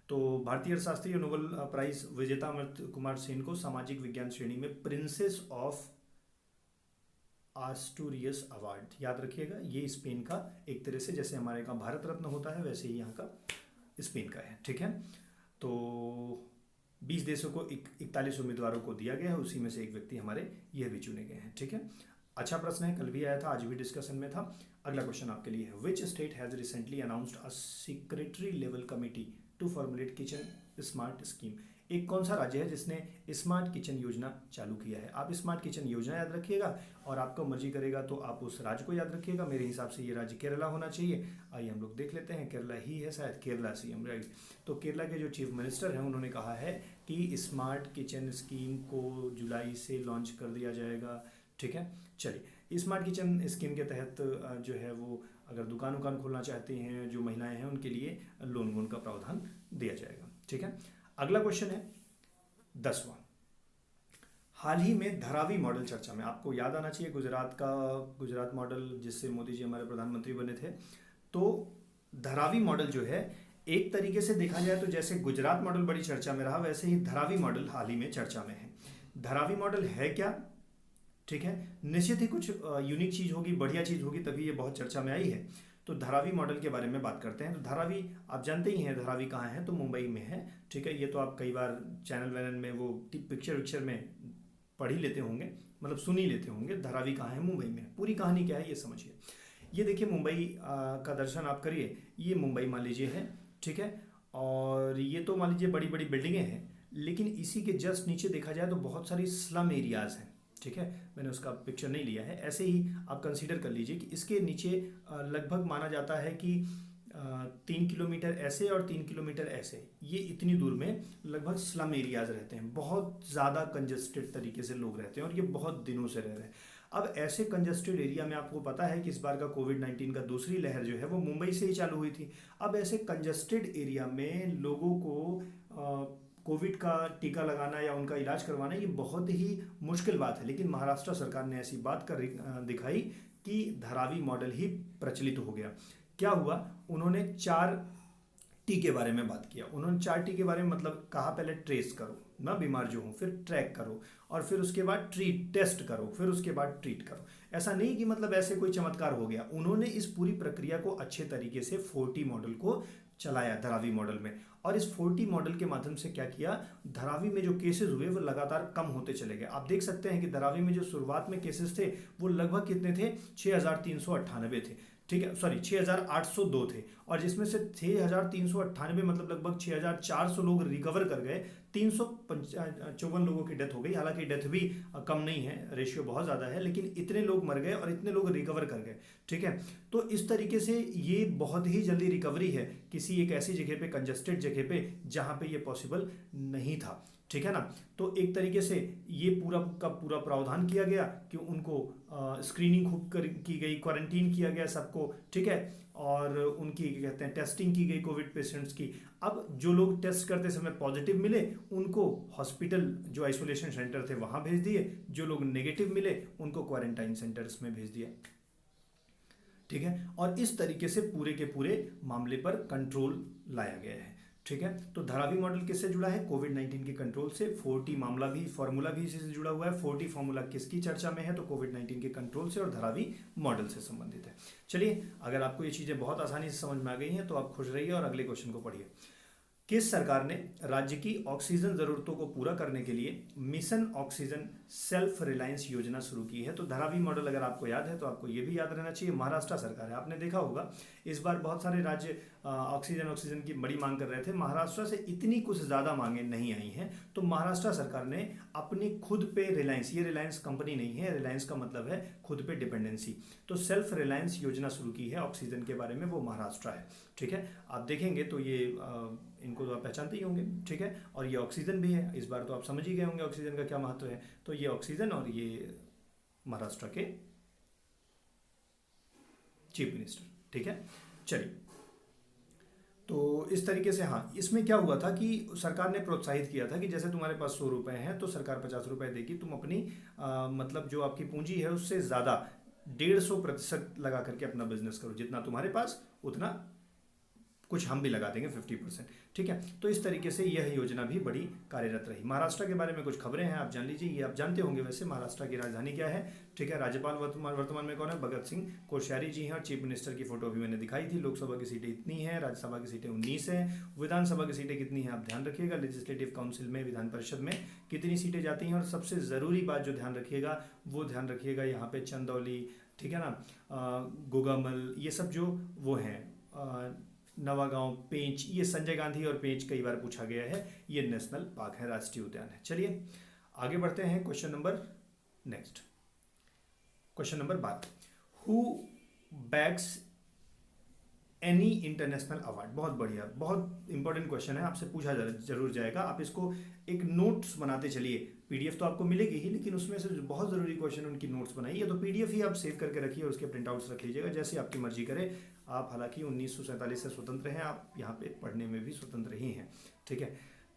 तो भारतीय अर्थशास्त्री और नोबेल प्राइज़ विजेता अमर्त्य कुमार सेन को सामाजिक विज्ञान श्रेणी में प्रिंसेस ऑफ आस्टूरियस अवार्ड, याद रखिएगा, ये स्पेन का एक तरह से जैसे हमारे यहाँ भारत रत्न होता है वैसे ही यहाँ का स्पेन का है। ठीक है, तो 20 देशों को 41 उम्मीदवारों को दिया गया है, उसी में से एक व्यक्ति हमारे यह भी चुने गए हैं। ठीक है, अच्छा प्रश्न है, कल भी आया था, आज भी डिस्कशन में था। अगला क्वेश्चन आपके लिए है, which state has recently announced a secretary level committee to formulate kitchen smart scheme. एक कौन सा राज्य है जिसने स्मार्ट किचन योजना चालू किया है। आप स्मार्ट किचन योजना याद रखिएगा, और आपको मर्जी करेगा तो आप उस राज्य को याद रखिएगा। मेरे हिसाब से ये राज्य केरला होना चाहिए। आइए हम लोग देख लेते हैं, केरला ही है शायद, केरला सीएम, राइट। तो केरला के जो चीफ मिनिस्टर हैं उन्होंने कहा है कि स्मार्ट किचन स्कीम को जुलाई से लॉन्च कर दिया जाएगा। ठीक है, चलिए, स्मार्ट किचन स्कीम के तहत जो है वो अगर दुकान खोलना चाहती हैं जो महिलाएं हैं उनके लिए लोन वोन का प्रावधान दिया जाएगा। ठीक है, अगला क्वेश्चन है 10वां, हाल ही में धारावी मॉडल चर्चा में। आपको याद आना चाहिए गुजरात मॉडल जिससे मोदी जी हमारे प्रधानमंत्री बने थे। तो धारावी मॉडल जो है, एक तरीके से देखा जाए तो जैसे गुजरात मॉडल बड़ी चर्चा में रहा, वैसे ही धारावी मॉडल हाल ही में चर्चा में है। धारावी मॉडल है क्या, ठीक है, निश्चित ही कुछ यूनिक चीज़ होगी, बढ़िया चीज़ होगी, तभी ये बहुत चर्चा में आई है। तो धारावी मॉडल के बारे में बात करते हैं। तो धारावी आप जानते ही हैं, धारावी कहाँ है, तो मुंबई में है। ठीक है, ये तो आप कई बार चैनल वैनल में वो पिक्चर में पढ़ ही लेते होंगे, मतलब सुन ही लेते होंगे। धारावी कहाँ है, मुंबई में। पूरी कहानी क्या है ये समझिए। ये देखिए मुंबई का दर्शन आप करिए, ये मुंबई मान लीजिए है। ठीक है, और ये तो मान लीजिए बड़ी बड़ी बिल्डिंगें हैं, लेकिन इसी के जस्ट नीचे देखा जाए तो बहुत सारी स्लम एरियाज़ हैं। ठीक है, मैंने उसका पिक्चर नहीं लिया है, ऐसे ही आप कंसीडर कर लीजिए कि इसके नीचे लगभग माना जाता है कि 3 किलोमीटर ऐसे और 3 किलोमीटर ऐसे, ये इतनी दूर में लगभग स्लम एरियाज रहते हैं। बहुत ज़्यादा कंजस्टेड तरीके से लोग रहते हैं और ये बहुत दिनों से रह रहे हैं। अब ऐसे कंजस्टेड एरिया में आपको पता है कि इस बार का कोविड-19 का दूसरी लहर जो है वो मुंबई से ही चालू हुई थी। अब ऐसे कंजस्टेड एरिया में लोगों को कोविड का टीका लगाना या उनका इलाज करवाना ये बहुत ही मुश्किल बात है, लेकिन महाराष्ट्र सरकार ने ऐसी बात कर दिखाई कि धारावी मॉडल ही प्रचलित हो गया। क्या हुआ, उन्होंने 4 टी के बारे में बात किया। उन्होंने 4 टी के बारे में मतलब कहा, पहले ट्रेस करो ना बीमार जो हो, फिर ट्रैक करो, और फिर उसके बाद टेस्ट करो, फिर उसके बाद ट्रीट करो। ऐसा नहीं कि मतलब ऐसे कोई चमत्कार हो गया, उन्होंने इस पूरी प्रक्रिया को अच्छे तरीके से 4T मॉडल को चलाया धारावी मॉडल में। और इस 4T मॉडल के माध्यम से क्या किया, धारावी में जो केसेस हुए वो लगातार कम होते चले गए। आप देख सकते हैं कि धारावी में जो शुरुआत में केसेस थे वो लगभग कितने थे, 6398 थे। ठीक है, सॉरी 6802 थे, और जिसमें से 6398 मतलब लगभग 6400 लोग रिकवर कर गए, 354 लोगों की डेथ हो गई। हालांकि डेथ भी कम नहीं है, रेशियो बहुत ज़्यादा है, लेकिन इतने लोग मर गए और इतने लोग रिकवर कर गए। ठीक है, तो इस तरीके से ये बहुत ही जल्दी रिकवरी है किसी एक ऐसी जगह पे, कंजस्टेड जगह पे, जहाँ पे ये पॉसिबल नहीं था। ठीक है ना। तो एक तरीके से ये पूरा का पूरा प्रावधान किया गया कि उनको स्क्रीनिंग खूब की गई, क्वारंटीन किया गया सबको। ठीक है, और उनकी क्या कहते हैं, टेस्टिंग की गई कोविड पेशेंट्स की। अब जो लोग टेस्ट करते समय पॉजिटिव मिले उनको हॉस्पिटल जो आइसोलेशन सेंटर थे वहां भेज दिए, जो लोग नेगेटिव मिले उनको क्वारंटाइन सेंटर्स में भेज दिया। ठीक है, और इस तरीके से पूरे के पूरे मामले पर कंट्रोल लाया गया है। ठीक है, तो धारावी मॉडल किससे जुड़ा है? कोविड-19 के कंट्रोल से। 4T मामला भी, फॉर्मूला भी इसी से जुड़ा हुआ है। 4T फॉर्मूला किसकी चर्चा में है? तो कोविड-19 के कंट्रोल से और धारावी मॉडल से संबंधित है। चलिए, अगर आपको ये चीजें बहुत आसानी से समझ में आ गई हैं तो आप खुश रहिए और अगले क्वेश्चन को पढ़िए। किस सरकार ने राज्य की ऑक्सीजन जरूरतों को पूरा करने के लिए मिशन ऑक्सीजन सेल्फ रिलायंस योजना शुरू की है? तो धारावी मॉडल अगर आपको याद है तो आपको ये भी याद रहना चाहिए, महाराष्ट्र सरकार है। आपने देखा होगा इस बार बहुत सारे राज्य ऑक्सीजन की बड़ी मांग कर रहे थे। महाराष्ट्र से इतनी कुछ ज्यादा मांगे नहीं आई हैं, तो महाराष्ट्र सरकार ने अपनी खुद पे रिलायंस, ये रिलायंस कंपनी नहीं है, रिलायंस का मतलब है खुद पे डिपेंडेंसी, तो सेल्फ रिलायंस योजना शुरू की है ऑक्सीजन के बारे में, वो महाराष्ट्र है। ठीक है, आप देखेंगे तो ये इनको तो आप पहचानते ही होंगे। ठीक है, और ये ऑक्सीजन भी है, इस बार तो आप समझ ही गए होंगे ऑक्सीजन का क्या महत्व है। तो ये ऑक्सीजन और ये महाराष्ट्र के चीफ मिनिस्टर। ठीक है, चलिए, तो इस तरीके से हाँ, इसमें क्या हुआ था कि सरकार ने प्रोत्साहित किया था कि जैसे तुम्हारे पास 100 रुपए हैं तो सरकार 50 रुपए देगी, तुम अपनी मतलब जो आपकी पूंजी है उससे ज्यादा 150% लगा करके अपना बिजनेस करो, जितना तुम्हारे पास उतना कुछ हम भी लगा देंगे 50%। ठीक है, तो इस तरीके से यह योजना भी बड़ी कार्यरत रही। महाराष्ट्र के बारे में कुछ खबरें हैं, आप जान लीजिए, ये आप जानते होंगे वैसे। महाराष्ट्र की राजधानी क्या है? ठीक है, राज्यपाल वर्तमान में कौन है? भगत सिंह कोश्यारी जी हैं, और चीफ मिनिस्टर की फोटो अभी मैंने दिखाई थी। लोकसभा की सीटें इतनी हैं, राज्यसभा की सीटें 19 हैं, विधानसभा की सीटें कितनी हैं आप ध्यान रखिएगा। लेजिस्लेटिव काउंसिल में, विधान परिषद में कितनी सीटें जाती हैं, और सबसे ज़रूरी बात जो ध्यान रखिएगा वो ध्यान रखिएगा, यहाँ पे चंदौली, ठीक है ना, गोगामल, ये सब जो वो हैं, नवागांव, पेंच, ये संजय गांधी और पेंच कई बार पूछा गया है, ये नेशनल पार्क है, राष्ट्रीय उद्यान है। चलिए आगे बढ़ते हैं, question number 12। Who backs any international award? बहुत बढ़िया, बहुत इंपॉर्टेंट क्वेश्चन है, आपसे पूछा जरूर जाएगा। आप इसको एक नोट्स बनाते चलिए, पीडीएफ तो आपको मिलेगी ही, लेकिन उसमें से जो बहुत जरूरी क्वेश्चन उनकी नोट्स बनाइए, तो पीडीएफ ही आप सेव करके रखिए और उसके प्रिंट आउट्स रख लीजिएगा, जैसे आपकी मर्जी करे। आप हालांकि 1947 से स्वतंत्र हैं, आप यहाँ पे पढ़ने में भी स्वतंत्र ही हैं। ठीक है,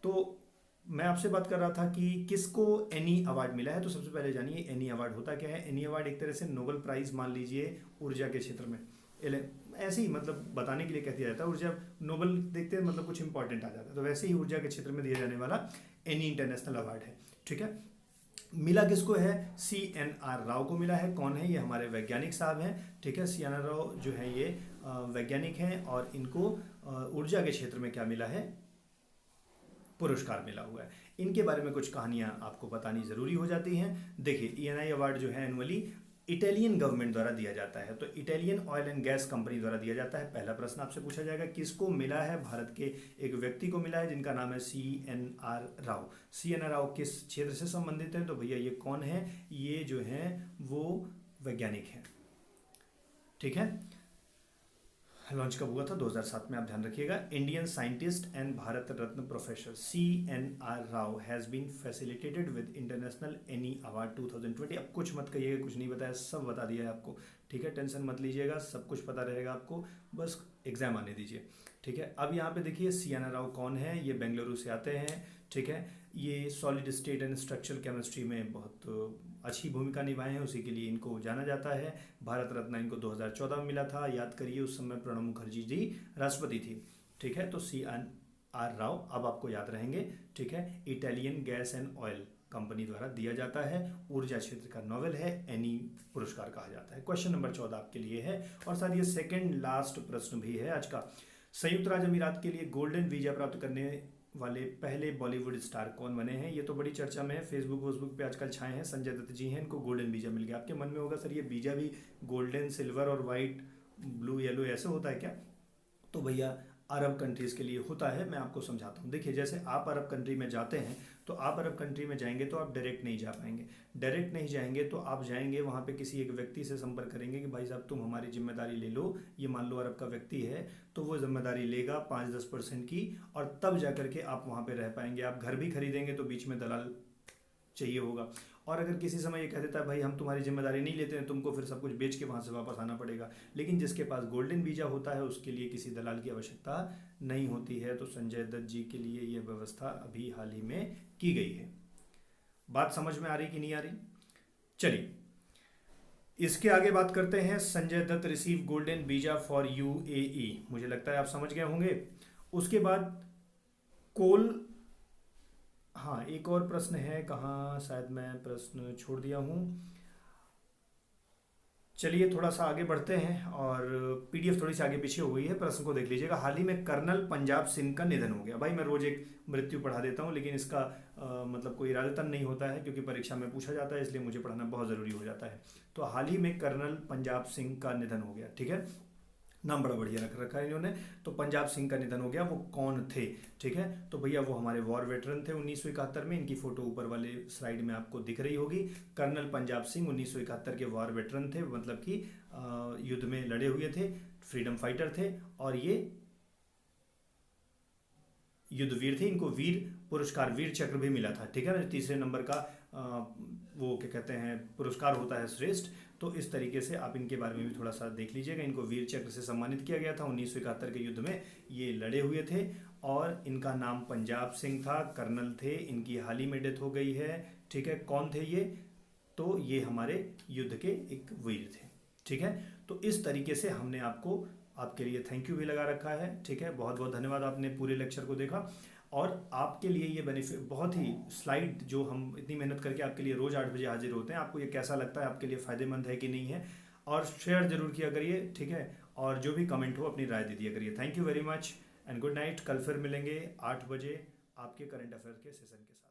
तो मैं आपसे बात कर रहा था कि किसको एनी अवार्ड मिला है। तो सबसे पहले जानिए एनी अवार्ड होता क्या है। एनी अवार्ड एक तरह से नोबेल प्राइज मान लीजिए ऊर्जा के क्षेत्र में, ऐसे ही मतलब बताने के लिए कह दिया जाता है। ऊर्जा नोबेल देखते हैं मतलब कुछ इंपॉर्टेंट आ जाता है, तो वैसे ही ऊर्जा के क्षेत्र में दिया जाने वाला एनी इंटरनेशनल अवार्ड है। ठीक है, मिला किसको है? CNR राव को मिला है। कौन है ये? हमारे वैज्ञानिक साहब हैं। ठीक है, CNR राव जो है ये वैज्ञानिक हैं, और इनको ऊर्जा के क्षेत्र में क्या मिला है? पुरस्कार मिला हुआ है। इनके बारे में कुछ कहानियां आपको बतानी जरूरी हो जाती हैं। देखिए, ENI अवार्ड जो है एनुअली इटालियन गवर्नमेंट द्वारा दिया जाता है, तो Italian oil and gas company द्वारा दिया जाता है। पहला प्रश्न आपसे पूछा जाएगा किसको मिला है? भारत के एक व्यक्ति को मिला है जिनका नाम है CNR राव। CNR राव किस क्षेत्र से संबंधित है? तो भैया ये कौन है? ये जो है वो वैज्ञानिक है। ठीक है, लॉन्च कब हुआ था? 2007 में, आप ध्यान रखिएगा। Indian scientist and Bharat Ratna professor CNR Rao has been facilitated with international any award 2020। अब कुछ मत कहिएगा कुछ नहीं बताया, सब बता दिया है आपको। ठीक है, टेंशन मत लीजिएगा, सब कुछ पता रहेगा आपको, बस एग्जाम आने दीजिए। ठीक है, अब यहाँ पे देखिए CNR राव कौन है? ये बेंगलुरु से आते हैं। ठीक है, ये solid state and structural chemistry में बहुत अच्छी भूमिका निभाए हैं, उसी के लिए इनको जाना जाता है। भारत रत्न इनको 2014 में मिला था, याद करिए उस समय प्रणब मुखर्जी जी राष्ट्रपति थी। ठीक है, तो CNR राव अब आपको याद रहेंगे। ठीक है, Italian gas and oil company द्वारा दिया जाता है, ऊर्जा क्षेत्र का नोबेल है, एनी पुरस्कार कहा जाता है। क्वेश्चन नंबर 14 आपके लिए है, और साथ ये सेकेंड लास्ट प्रश्न भी है आज का। संयुक्त राज्य अमीरात के लिए गोल्डन वीजा प्राप्त करने वाले पहले बॉलीवुड स्टार कौन बने हैं? ये तो बड़ी चर्चा में है, फेसबुक पे आजकल छाए हैं। संजय दत्त जी हैं, इनको गोल्डन वीजा मिल गया। आपके मन में होगा सर ये वीजा भी गोल्डन, सिल्वर और वाइट, ब्लू, येलो ऐसे होता है क्या? तो भैया अरब कंट्रीज़ के लिए होता है, मैं आपको समझाता हूँ। देखिए, जैसे आप अरब कंट्री में जाते हैं तो आप अरब कंट्री में जाएंगे तो आप डायरेक्ट नहीं जा पाएंगे। डायरेक्ट नहीं जाएंगे तो आप जाएंगे वहाँ पे किसी एक व्यक्ति से संपर्क करेंगे कि भाई साहब तुम हमारी जिम्मेदारी ले लो। ये मान लो अरब का व्यक्ति है तो वो जिम्मेदारी लेगा 5-10% की, और तब जा करके आप वहाँ पे रह पाएंगे। आप घर भी खरीदेंगे तो बीच में दलाल चाहिए होगा। और अगर किसी समय ये कह देता है भाई हम तुम्हारी जिम्मेदारी नहीं लेते हैं, तुमको फिर सब कुछ बेच के वहाँ से वापस आना पड़ेगा। लेकिन जिसके पास गोल्डन वीज़ा होता है उसके लिए किसी दलाल की आवश्यकता नहीं होती है। तो संजय दत्त जी के लिए यह व्यवस्था अभी हाल ही में की गई है। बात समझ में आ रही कि नहीं आ रही? चलिए इसके आगे बात करते हैं। Sanjay Dutt receive golden visa for UAE, मुझे लगता है आप समझ गए होंगे। उसके बाद कोल, हाँ एक और प्रश्न है, कहाँ शायद मैं प्रश्न छोड़ दिया हूँ। चलिए थोड़ा सा आगे बढ़ते हैं, और पीडीएफ थोड़ी सी आगे पीछे हो गई है, प्रश्न को देख लीजिएगा। हाल ही में कर्नल पंजाब सिंह का निधन हो गया। भाई मैं रोज एक मृत्यु पढ़ा देता हूँ, लेकिन इसका मतलब कोई इरादतन नहीं होता है, क्योंकि परीक्षा में पूछा जाता है, इसलिए मुझे पढ़ना बहुत ज़रूरी हो जाता है। तो हाल ही में कर्नल पंजाब सिंह का निधन हो गया, ठीक है, नाम बड़ा बढ़िया रख रखा है इन्होंने। तो पंजाब सिंह का निधन हो गया। वो कौन थे? ठीक है, तो भैया वो हमारे वॉर वेटरन थे 1971 में। इनकी फोटो ऊपर वाले स्लाइड में आपको दिख रही होगी। कर्नल पंजाब सिंह 1971 के वॉर वेटरन थे, मतलब कि युद्ध में लड़े हुए थे, फ्रीडम फाइटर थे, और ये युद्धवीर थे। इनको वीर पुरस्कार, वीर चक्र भी मिला था, ठीक है ना। तीसरे नंबर का वो क्या कहते हैं पुरस्कार होता है श्रेष्ठ। तो इस तरीके से आप इनके बारे में भी थोड़ा सा देख लीजिएगा। इनको वीर चक्र से सम्मानित किया गया था। 1971 के युद्ध में ये लड़े हुए थे, और इनका नाम पंजाब सिंह था, कर्नल थे। इनकी हाल ही में डेथ हो गई है, ठीक है। कौन थे ये? तो ये हमारे युद्ध के एक वीर थे, ठीक है। तो इस तरीके से हमने आपको, आपके लिए थैंक यू भी लगा रखा है, ठीक है। बहुत बहुत धन्यवाद, आपने पूरे लेक्चर को देखा। और आपके लिए ये बेनिफिट बहुत ही, स्लाइड जो हम इतनी मेहनत करके आपके लिए रोज़ 8 बजे हाजिर होते हैं, आपको ये कैसा लगता है, आपके लिए फ़ायदेमंद है कि नहीं है? और शेयर जरूर किया करिए, ठीक है। और जो भी कमेंट हो अपनी राय दे दिया करिए। Thank you very much and good night. कल फिर मिलेंगे 8 बजे आपके करंट अफेयर के सेशन के साथ।